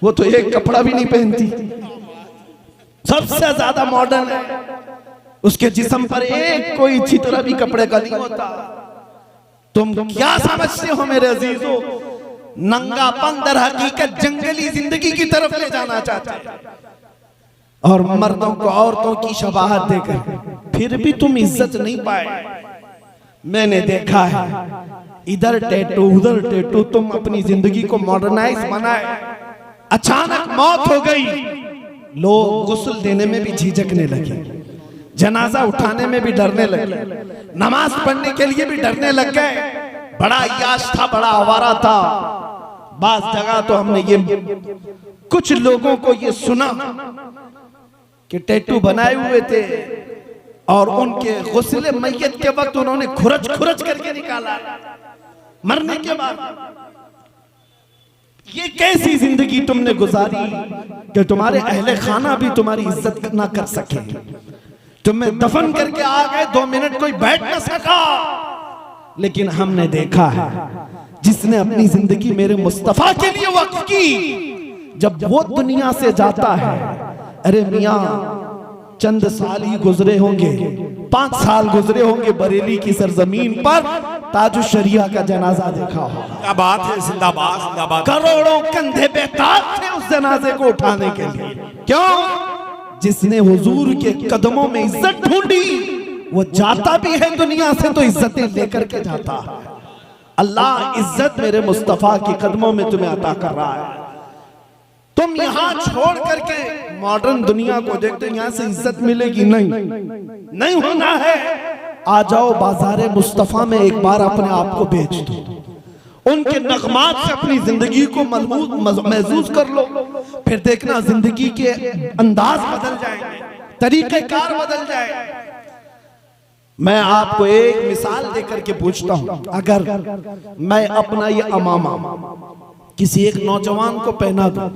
वो तो एक कपड़ा भी नहीं पहनती, सबसे ज्यादा मॉडर्न है। उसके जिस्म पर एक कोई छितरा भी कपड़े का नहीं होता। तुम क्या समझते हो मेरे अजीजों? नंगापन दर हकीकत जंगली जिंदगी की तरफ ले जाना चाहते हैं, और मर्दों को औरतों की शबाहत देकर फिर भी तुम इज्जत नहीं पाए। मैंने देखा है इधर टैटू उधर टैटू, तुम अपनी जिंदगी को मॉडर्नाइज बनाए, अचानक मौत हो गई, लोग गुस्ल देने में भी झिझकने लगे, जनाजा उठाने में भी डरने लगे, नमाज पढ़ने के लिए भी डरने लग गए। बड़ा याश था, बड़ा आवारा था। बास जगह तो हमने ये कुछ लोगों को ये सुना कि टैटू बनाए हुए थे और उनके गुस्ले मैयत के वक्त उन्होंने खुरच खुरच करके निकाला मरने के बाद। ये कैसी जिंदगी तुमने गुजारी कि तुम्हारे अहले खाना भी तुम्हारी इज्जत ना कर सके। तुम्हें दफन करके आ गए, 2 मिनट कोई बैठ ना सका। लेकिन हमने देखा है जिसने अपनी जिंदगी मेरे मुस्तफा के लिए वक्फ की, जब वो दुनिया से जाता है, अरे मियां चंद साल ही गुजरे होंगे, 5 साल गुजरे होंगे, बरेली की सरजमीन पर ताजु शरिया का जनाजा देखा होगा। क्या बात है, जिंदाबाद जिंदाबाद। करोड़ों कंधे बेताब थे उस जनाजे को उठाने के लिए। क्यों? जिसने हुजूर के कदमों में इज्जत ढूंढी, वो जाता भी है दुनिया से तो इज्जतें लेकर के जाता है। अल्लाह इज्जत मेरे मुस्तफा के कदमों में तुम्हें अता कर रहा है। तुम यहां छोड़ करके मॉडर्न दुनिया को देखते, यहां से इज्जत मिलेगी नहीं होना है। आ जाओ बाजारे मुस्तफा में एक बार अपने आप को बेच दो, उनके नगमात से अपनी जिंदगी को महसूस कर लो, फिर देखना जिंदगी के अंदाज बदल जाएंगे, तरीक़ेकार बदल जाए। मैं आपको एक मिसाल देकर के पूछता हूं, अगर मैं अपना ये अमामा किसी एक नौजवान को पहना दूं,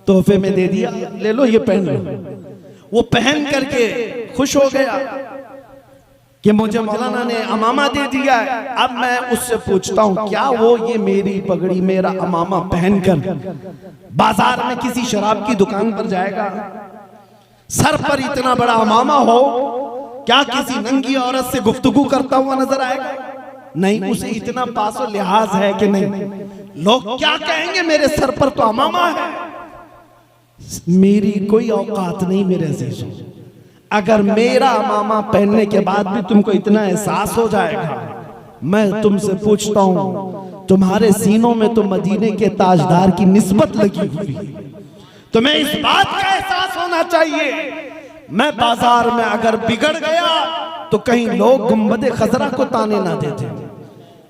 तोहफे में दे दिया, ले लो ये पहन लो, वो पहन करके खुश हो गया कि मुझे मौलाना ने अमामा दे दिया है। अब मैं उससे पूछता हूं, क्या वो ये मेरी पगड़ी मेरा अमामा पहनकर बाजार में किसी शराब की दुकान पर जाएगा? सर पर इतना बड़ा अमामा हो, क्या किसी नंगी औरत से गुफ्तगू करता हुआ नजर आएगा? नहीं, उसे इतना पासो लिहाज है कि नहीं, लोग क्या कहेंगे, मेरे सर पर तो अमामा है। मेरी कोई औकात नहीं मेरे अजीजों। अगर मेरा अमामा पहनने के बाद भी तुमको इतना एहसास हो जाएगा, मैं तुमसे पूछता हूं, तुम्हारे सीनों में तो मदीने के ताजदार की निस्बत लगी हुई है। तुम्हें इस बात का एहसास होना चाहिए, मैं बाजार में अगर बिगड़ गया तो कहीं लोग गुंबदे खजरा को ताने ना देते,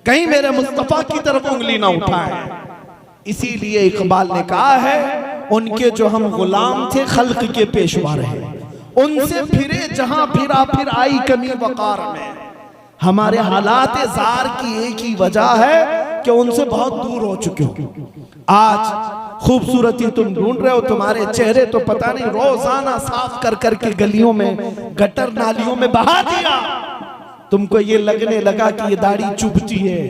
कहीं मेरे मुस्तफा की तरफ उंगली ना उठाए। इसीलिए इकबाल ने कहा है, उनके जो हम गुलाम थे खल्क के पेशवा रहे, उनसे फिरे जहां फिरा फिर आई कमी वकार में। हमारे हालात जार की एक ही वजह है कि उनसे बहुत दूर हो चुके हो। आज खूबसूरती तुम ढूंढ रहे हो, तुम्हारे चेहरे तो पता नहीं रोजाना साफ कर करके गलियों में गटर नालियों में बहा दिया। तुमको ये लगने लगा कि ये दाढ़ी चुभती है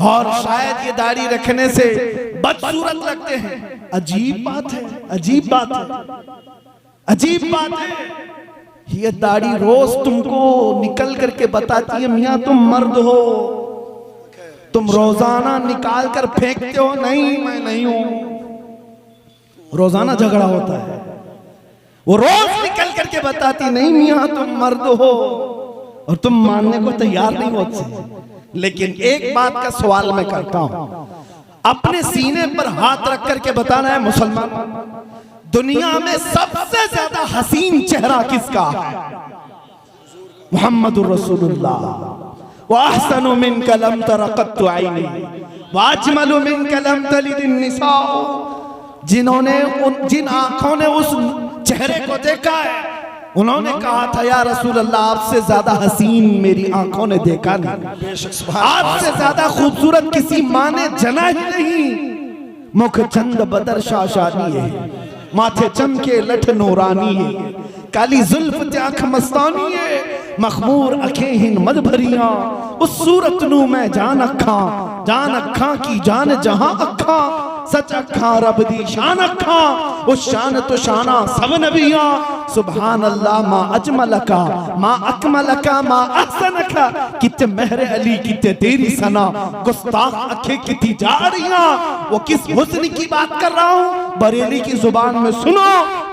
और शायद ये दाढ़ी रखने से बदसूरत लगते हैं। अजीब बात है, अजीब बात है, अजीब बात है। ये दाढ़ी रोज तुमको निकल करके बताती है, मियां तुम मर्द हो। तुम रोजाना निकाल कर फेंकते हो, नहीं मैं नहीं हूं। रोजाना झगड़ा होता है, वो रोज निकल करके बताती, नहीं मियां तुम मर्द हो, और तुम मानने को तैयार नहीं होते। लेकिन एक बात का सवाल मैं करता हूं, अपने सीने पर हाथ रख करके बताना है मुसलमान, दुनिया में सबसे ज्यादा हसीन चेहरा किसका है? मुहम्मदुर रसूलुल्लाह। व अहसनु मिनका लम तरा क़त्तु ऐनी व अजमलु मिनका लम तलिदिन निसाअ। जिन आंखों ने उस चेहरे को देखा है, उन्होंने कहा था, या रसूल अल्लाह, आपसे ज्यादा हसीन मेरी आंखों ने देखा नहीं, आपसे ज्यादा खूबसूरत किसी माँ ने जना ही नहीं। मुख चंद बदर शाशानी है, माथे चमके लठ नूरानी है, काली जुल्फ आंख मस्तानी है, मखमूर अखें हिन मद भरिया, उस सूरत नू मैं जान अखा की जान जहां अखा, सच अखा रब दी शान अखा, उस शान तो शाना सब नबिया। सुभान अल्लाह मा अजमलका मा अकमलका मा अहसनका, किते मेहरे अली किते तेरी सना, गुस्ताख अखे किती जाड़ियां। वो किस हुस्न की बात कर रहा हूं, बरेली की जुबान में सुनो,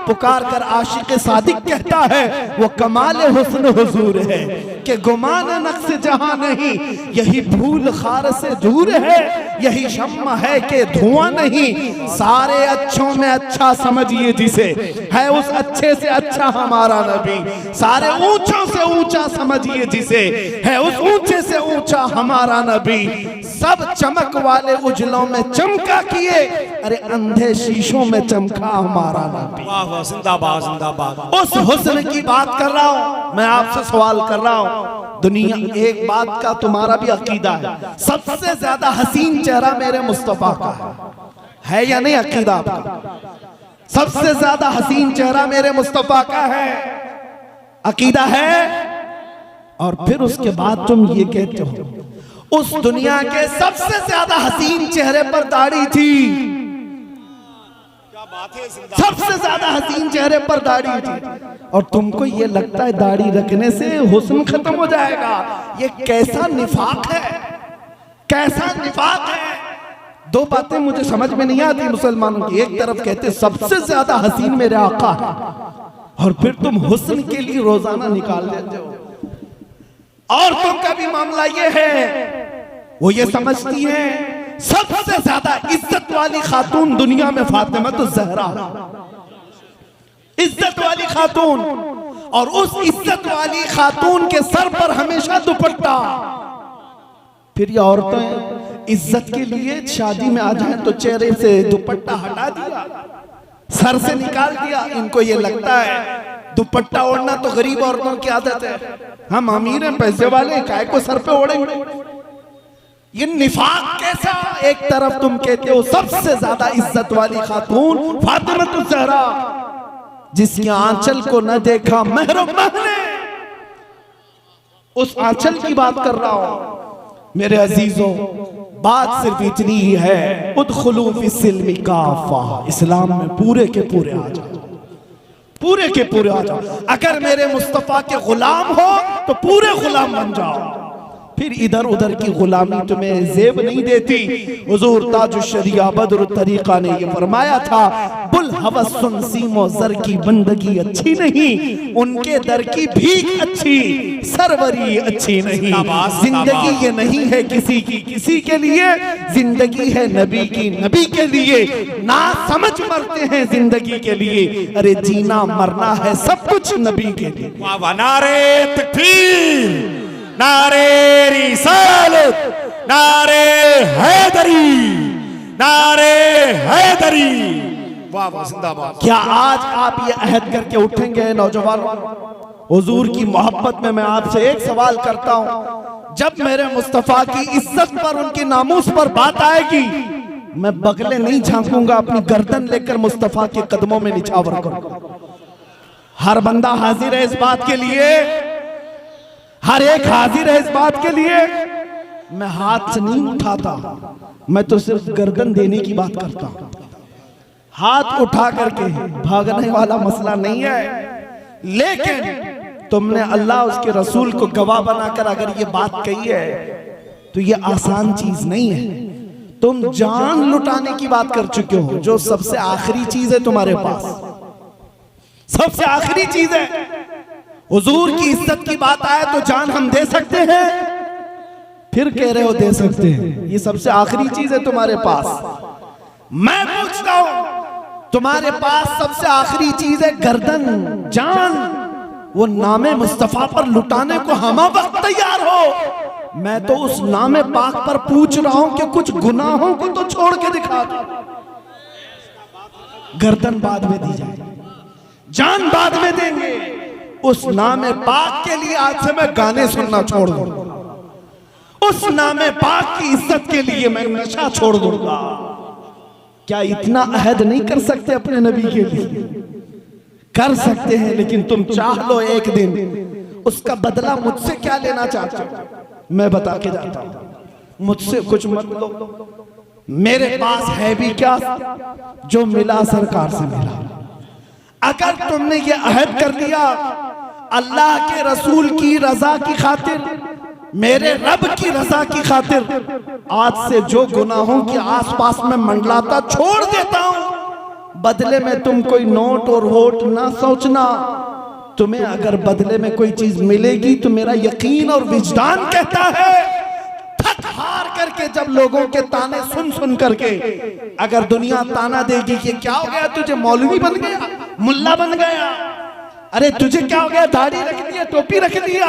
पुकार कर आशिक सादिक कहता है, वो कमाल हुस्न हुजूर है कि गुमान नक्श जहां नहीं, यही भूल खार से दूर है, यही शम्मा है कि धुआं नहीं। सारे अच्छों में अच्छा समझिए जिसे, है उस अच्छे से अच्छा हमारा नबी। सारे ऊंचों से ऊंचा समझिए जिसे, है उस ऊंचे से ऊंचा हमारा नबी। सब चमक वाले उजलों में चमका किए, अरे अंधे शीशों में चमका हमारा नबी। वाह वाह, जिंदाबाद जिंदाबाद। उस हुस्न की बात कर रहा हूं मैं, आपसे सवाल कर रहा हूं। दुनिया, एक बात का तुम्हारा भी अकीदा है, सबसे ज्यादा हसीन चेहरा मेरे मुस्तफा का है या नहीं? अकीदा आपका सबसे ज्यादा हसीन चेहरा मेरे मुस्तफा का है, अकीदा है। और फिर उसके बाद तुम ये कहते हो उस दुनिया के सबसे ज्यादा हसीन चेहरे पर दाढ़ी थी, सबसे ज्यादा हसीन चेहरे पर दाढ़ी थी, और तुमको ये लगता है दाढ़ी रखने से हुस्न खत्म हो जाएगा। ये कैसा निफाक है, कैसा निफाक है। दो बातें मुझे समझ में नहीं आती मुसलमानों की। एक तरफ कहते सबसे ज्यादा हसीन मेरे आका है, और फिर तुम हुस्न के लिए रोजाना निकाल देते हो। औरतों का भी मामला ये है, वो ये समझती हैं सबसे ज्यादा इज्जत वाली खातून दुनिया में फातिमा तो ज़हरा, इज्जत वाली खातून, और उस इज्जत वाली खातून के सर पर हमेशा दुपट्टा। फिर ये औरतें इज्जत के लिए शादी में आ जाएं तो चेहरे से दुपट्टा हटा दिया, सर से निकाल दिया। इनको ये लगता है दुपट्टा ओढ़ना तो गरीब औरतों की आदत है, हम अमीर हैं, पैसे वाले, काय को सर पे ओढ़ेंगे। ये निफाक कैसा। एक तरफ तुम कहते हो सबसे ज्यादा इज्जत वाली खातून फातिमा तो ज़हरा, जिसके आंचल को न देखा महरो महने, उस आंचल की बात कर रहा हूं मेरे अजीजों। बात सिर्फ इतनी ही है, उदखुलू फिस्सिल्मि काफा, इस्लाम में पूरे के पूरे आ जाओ, पूरे के पूरे आ जाओ। अगर मेरे मुस्तफा के गुलाम हो तो पूरे गुलाम बन जाओ। फिर इधर उधर की गुलामी तुम्हें जेब नहीं देती। हुजूर ताजुश्शरिया बद्र तरीका ने ये फरमाया था, बुल हवस सुन सीमो जर की बंदगी अच्छी नहीं, उनके दर की भीख अच्छी, सरवरी अच्छी नहीं। जिंदगी ये नहीं है किसी की किसी के लिए, जिंदगी है नबी की नबी के लिए। ना समझ मरते हैं जिंदगी के लिए, अरे जीना मरना है सब कुछ नबी के लिए। वाह वाह, नारे तकबीर, नारे रिसालत, नारे हैदरी, नारे हैदरी, वाह वाह, जिंदाबाद। क्या आज आप ये अहद करके उठेंगे नौजवानों? हुजूर की मोहब्बत में मैं आपसे एक सवाल करता हूं, जब मेरे मुस्तफा की इज्जत पर उनके नामूस पर बात आएगी, मैं बगले नहीं झांकूंगा, अपनी गर्दन लेकर मुस्तफा के कदमों में निछावर करूंगा। हर बंदा हाजिर है इस बात के लिए, हर एक हाजिर है इस बात के लिए। मैं हाथ से नहीं उठाता, मैं तो सिर्फ गर्दन देने की बात करता हूं। हाथ उठा करके भागने वाला मसला नहीं है, लेकिन तुमने अल्लाह उसके रसूल को गवाह बनाकर अगर ये बात कही है तो ये आसान चीज नहीं है। तुम जान लुटाने की बात कर चुके हो, जो सबसे आखिरी चीज है तुम्हारे पास, सबसे आखिरी चीज है। हुजूर की इज्जत की बात आए तो जान हम दे सकते हैं, फिर कह रहे हो दे सकते हैं, ये सबसे आखिरी चीज है तुम्हारे पास। मैं पूछता हूं, तुम्हारे पास सबसे आखिरी चीज है गर्दन, जान, वो नामे मुस्तफा पर लुटाने को हम वक्त तैयार हो। मैं तो उस नामे पाक पर पूछ रहा हूं कि कुछ गुनाहों को तो छोड़ के दिखा दो। गर्दन बाद में दी जाए, जान बाद में देंगे। उस नामे पाक के लिए आज से मैं गाने सुनना छोड़ दूंगा, उस नामे पाक की इज्जत के लिए मैं नशा छोड़ दूंगा। क्या इतना अहद नहीं कर सकते अपने नबी के लिए? कर सकते हैं, लेकिन तुम चाह लो एक दिन उसका बदला मुझसे क्या लेना चाहते हो? मैं बता के जाता हूं, मुझसे कुछ मत लो, मेरे पास है भी क्या जो मिला सरकार से मिला। अगर तुमने ये अहद कर लिया अल्लाह के रसूल की रजा की खातिर, मेरे रब की रजा की खातिर, आज से जो गुनाहों के आसपास में मंडलाता छोड़ देता हूं। बदले में तुम कोई नोट और वोट ना सोचना, तुम्हें अगर बदले में कोई चीज मिलेगी तो मेरा यकीन और विजदान कहता है, थक हार करके जब लोगों के ताने सुन सुन करके अगर दुनिया ताना देगी कि क्या हो गया तुझे, मौलवी बन गया, मुल्ला बन गया, अरे तुझे क्या हो गया, दाढ़ी रख लिया, टोपी रख लिया,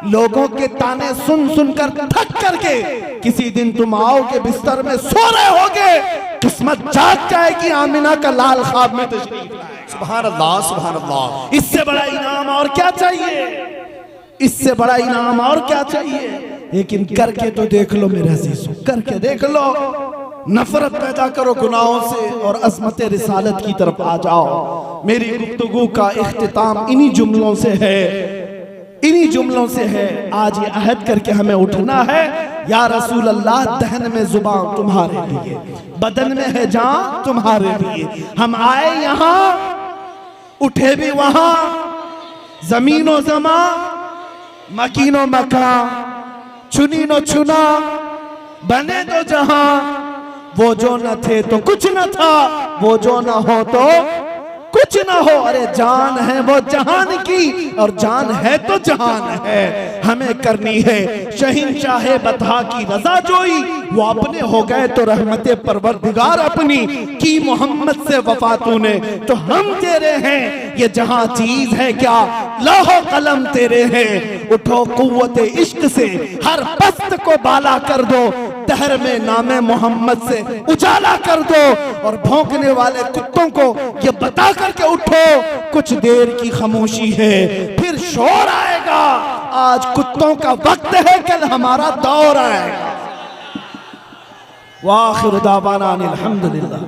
लोगों के ताने सुन सुनकर थक करके किसी दिन तुम आओगे बिस्तर में सो रहे होगे, किस्मत जाग जाएगी, आमिना का लाल ख्वाब में तशरीफ लाए। सुभान अल्लाह, सुभान अल्लाह। इससे बड़ा इनाम और क्या चाहिए? इससे बड़ा इनाम और क्या चाहिए? लेकिन करके तो देख लो मेरे अजीजों, करके देख लो। नफरत पैदा करो गुनाहों से और अज़मत रिसालत की तरफ आ जाओ। मेरी गुफ्तगू का इख्तिताम इन्हीं जुमलों से है, इन्हीं जुमलों से है। आज ये अहद करके हमें उठना है, या रसूल अल्लाह, दहन में जुबान तुम्हारे लिए, बदन में है जान तुम्हारे लिए। हम आए यहाँ, उठे भी वहां, जमीनो जमा, मकीनो मका, चुनी नो चुना, बने तो जहां, वो जो न थे तो कुछ न था, वो जो न हो तो कुछ ना हो। अरे जान है वो जहान की, और जान है तो जहान है। हमें करनी है शहंशाह बता की रजा जोई, वो अपने हो गए तो रहमते परवरदिगार अपनी की मोहम्मद से वफा तूने तो हम तेरे हैं। ये जहां चीज है क्या लौह कलम तेरे हैं। उठो कुव्वते इश्क से हर पस्त को बाला कर दो, दहर में नामे मोहम्मद से उजाला कर दो। और भौंकने वाले कुत्तों को ये बता करके उठो, कुछ देर की खामोशी है फिर शोर आएगा। आज कुत्तों का वक्त है, कल हमारा दौर आएगा। वाखिर दावाना अल्हम्दुलिल्लाह।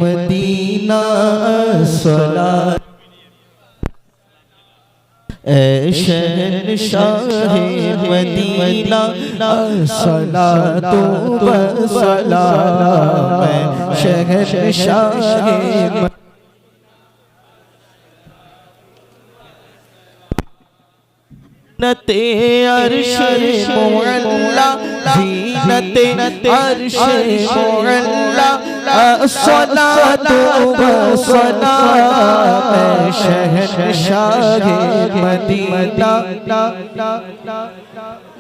मदीना सला ऐ शहंशाह मदीना सलातो व सलाम शहंशाह नते अर्श मुअल्ला ज़ीनते अर्श मुअल्ला अस्सलातु वस्सलाम शहंशाह मदीना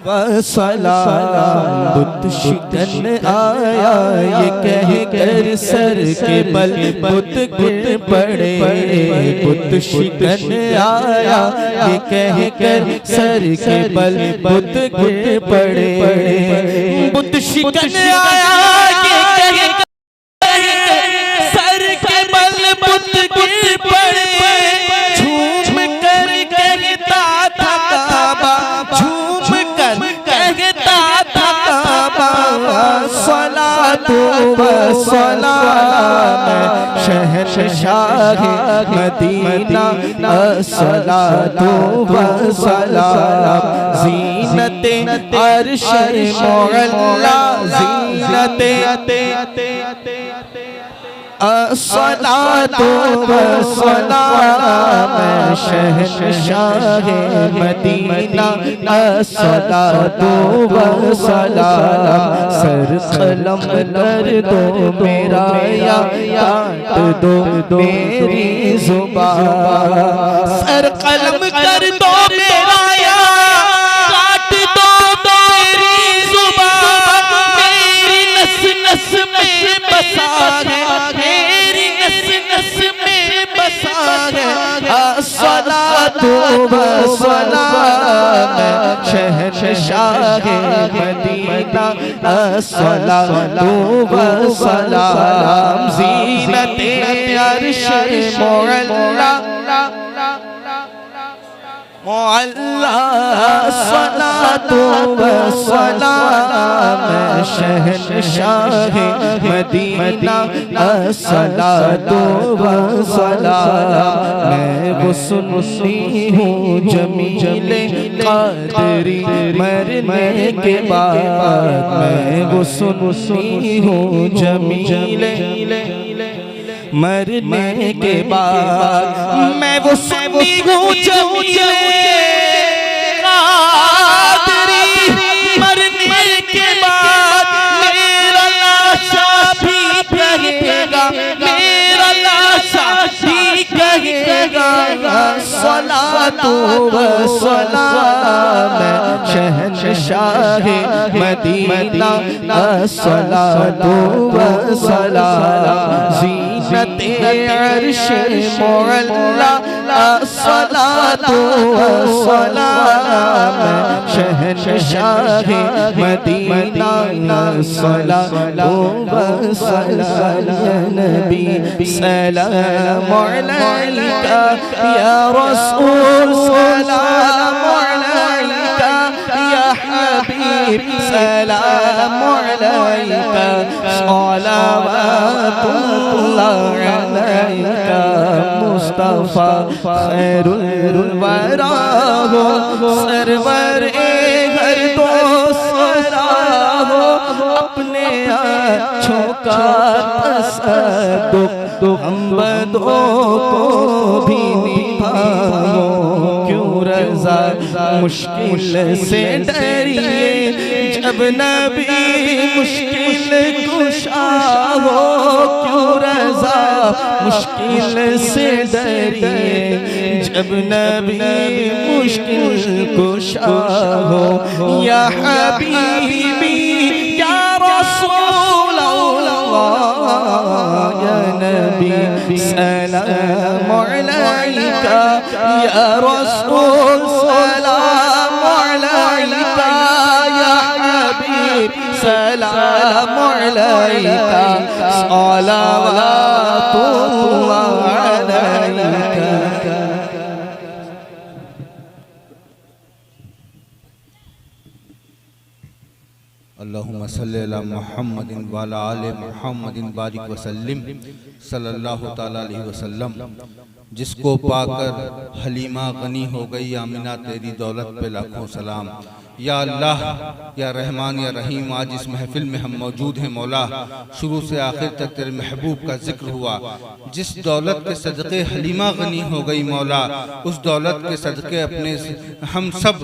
वसलाम। बुत शिकन आया ये कह कर सर के बल बुत गिर पड़े। बुत शिकन आया ये कह कर सर के बल बुत गिर पड़े। बुत शिकन आया ये कह कर सर के बल बुत गिर पड़े। झूम कर कहता था काबा, झूम कर कहता था काबा सलातु वस्सलाम शहंशाह मदीना अस्सलातु वस्सलाम। ज़ीनते अर्श मुअल्ला ज़ीनते अस्सलातु वस्सलाम शहंशाह मदीना अस्सलातु वस्सलाम। सर कलम कर दो मेरा या काट दो मेरी जुबान। सर कलम कर दो मेरा या काट दो मेरी जुबान। मेरी नस नस में बसा है, मेरी नस नस में बसा है अस्सलातु वस्सलाम शहंशाह मदीना अस्सलातु वस्सलाम। ज़ीनते अर्श मुअल्ला मुअल्ला अस्सलातु वस्सलाम शहंशाह मदीना अस्सलातु वस्सलाम। मैं वो सुन्नी हूँ जमीले क़ादरी मरने के बाद। मैं वो सुन्नी हूँ जमीले मरने के बाद। मैं वो सुन्नी हूँ जमीले क़ादरी मरने के बाद। मेरा लाशा भी कहेगा, मेरा लाशा भी कहेगा अस्सलातु वस्सलाम शहंशाह मदीना अस्सलातु वस्सलाम। ज़ीनते अर्श मुअल्ला अस्सलातु वस्सलाम शहंशाह मदीना अस्सलातु वस्सलाम। या नबी सलाम अलैका या रसूल सलाम अलैका या हबीब सलाम अलैका सलावतुल्लाह अलैका। मुस्तफा खैरुल वरा हो, सरवर हर दो सरा हो। अपने आँखों का तसद्दुक़ हम बदों को भी निभाओ। क्यों रज़ा मुश्किल से डरिए जब नबी मुश्किल कुशा हो। क्यों रज़ा मुश्किल से डरिए जब नबी मुश्किल कुशा हो। या हबीबी या रसूल अल्लाह या नबी सलाम अलैका या रसूल सलाम अलैका या हबीब सलाम अलैका सलावतुल्लाह अलैका। अल्लाहुम्मा सल्ली अला मुहम्मदिन व अला आलि मुहम्मदिन बारिक वसल्लिम सल्लल्लाहु तआला अलैहि वसल्लम। जिसको पाकर हलीमा गनी हो गई आमिना तेरी दौलत पे लाखों सलाम। या अल्लाह या रहमान या रहीम, आज इस महफिल में हम मौजूद हैं मौला। शुरू से आखिर तक तेरे महबूब का जिक्र हुआ। जिस दौलत के सदक़े हलीमा गनी हो गई मौला, उस दौलत के सदक़े अपने हम सब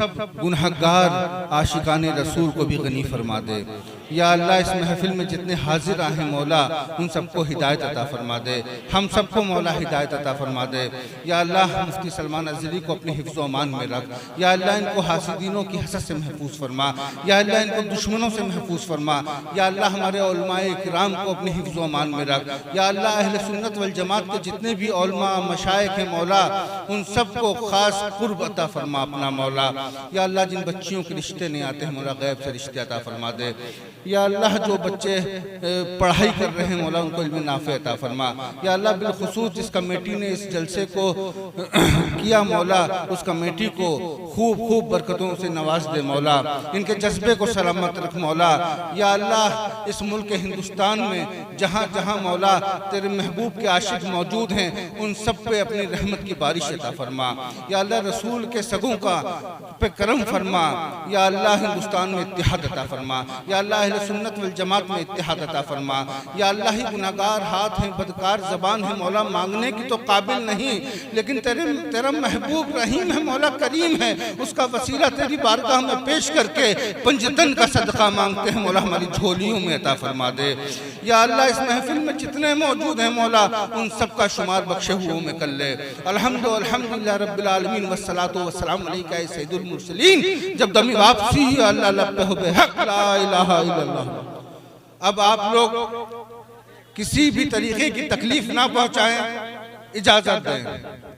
गुनहगार आशिकाने रसूल को भी गनी फरमा दे। या अल्लाह इस महफिल में जितने हाजिर आए हैं मौला, उन सबको हिदायत अता फरमा दे। हम सबको मौला हिदायत अता फरमा दे। या अल्लाह मुफ्ती सलमान अज़हरी को अपने हिफ्ज़ व अमान में रख। या अल्लाह इनको हासिदीनों की हसद से महफूज फरमा। या अल्लाह इनको दुश्मनों से महफूज फरमा। या अल्लाह हमारे उलमाए इकराम को अपने हिफ्ज़ व अमान में रख। या अल्लाह अहले सुन्नत वल जमात के जितने भी उलमा मशाइख हैं मौला, उन सबको खास कुर्ब अता फरमा अपना मौला। या अल्लाह जिन बच्चियों के रिश्ते नहीं आते हैं मौला, गैब से रिश्ते अता फरमा दे। या अल्लाह जो बच्चे पढ़ाई कर रहे हैं मौला, उनको इल्म नाफ़े अता फरमा। या अल्लाह बिलखुसूस जिस कमेटी ने इस जलसे को किया मौला, उस कमेटी को खूब खूब बरकतों से नवाज दे मौला। इनके जज्बे को सलामत रख मौला। या अल्लाह इस मुल्क हिंदुस्तान में जहाँ जहाँ मौला तेरे महबूब के आशिक मौजूद हैं, उन सब पे अपनी रहमत की बारिश अता फरमा। या अल्लाह रसूल के सगों का पे करम फरमा। या अल्लाह हिंदुस्तान में इत्तिहाद अता फरमा। या अल्लाह अहले सुन्नत वल जमात में इत्तिहाद अता फरमा। या अल्लाह ही गुनाहगार हाथ हैं, बदकार ज़बान है मौला, मांगने की तो काबिल नहीं, लेकिन तेरा महबूब रहीम है मौला, करीम है। उसका वसीला तेरी बारगाह में पेश करके पंजतन का सदका मांगते हैं मौला, हमारी झोलियों में अता फरमा दे। या अल्लाह इस महफिल में जितने मौजूद हैं मौला, उन सब का शुमार बख्शे हुओं में कर ले। अल्हम्दुलिल्लाह रब्बिल आलमीन वस्सलातु वस्सलामु अलैका या सय्यिदुल मुरसलीन। जब दमी वापसी अल्लाह लब्बहु बिहक ला इलाहा इल्लल्लाह। अब आप लोग किसी भी तरीके की तकलीफ ना पहुंचाएं, इजाजत दें।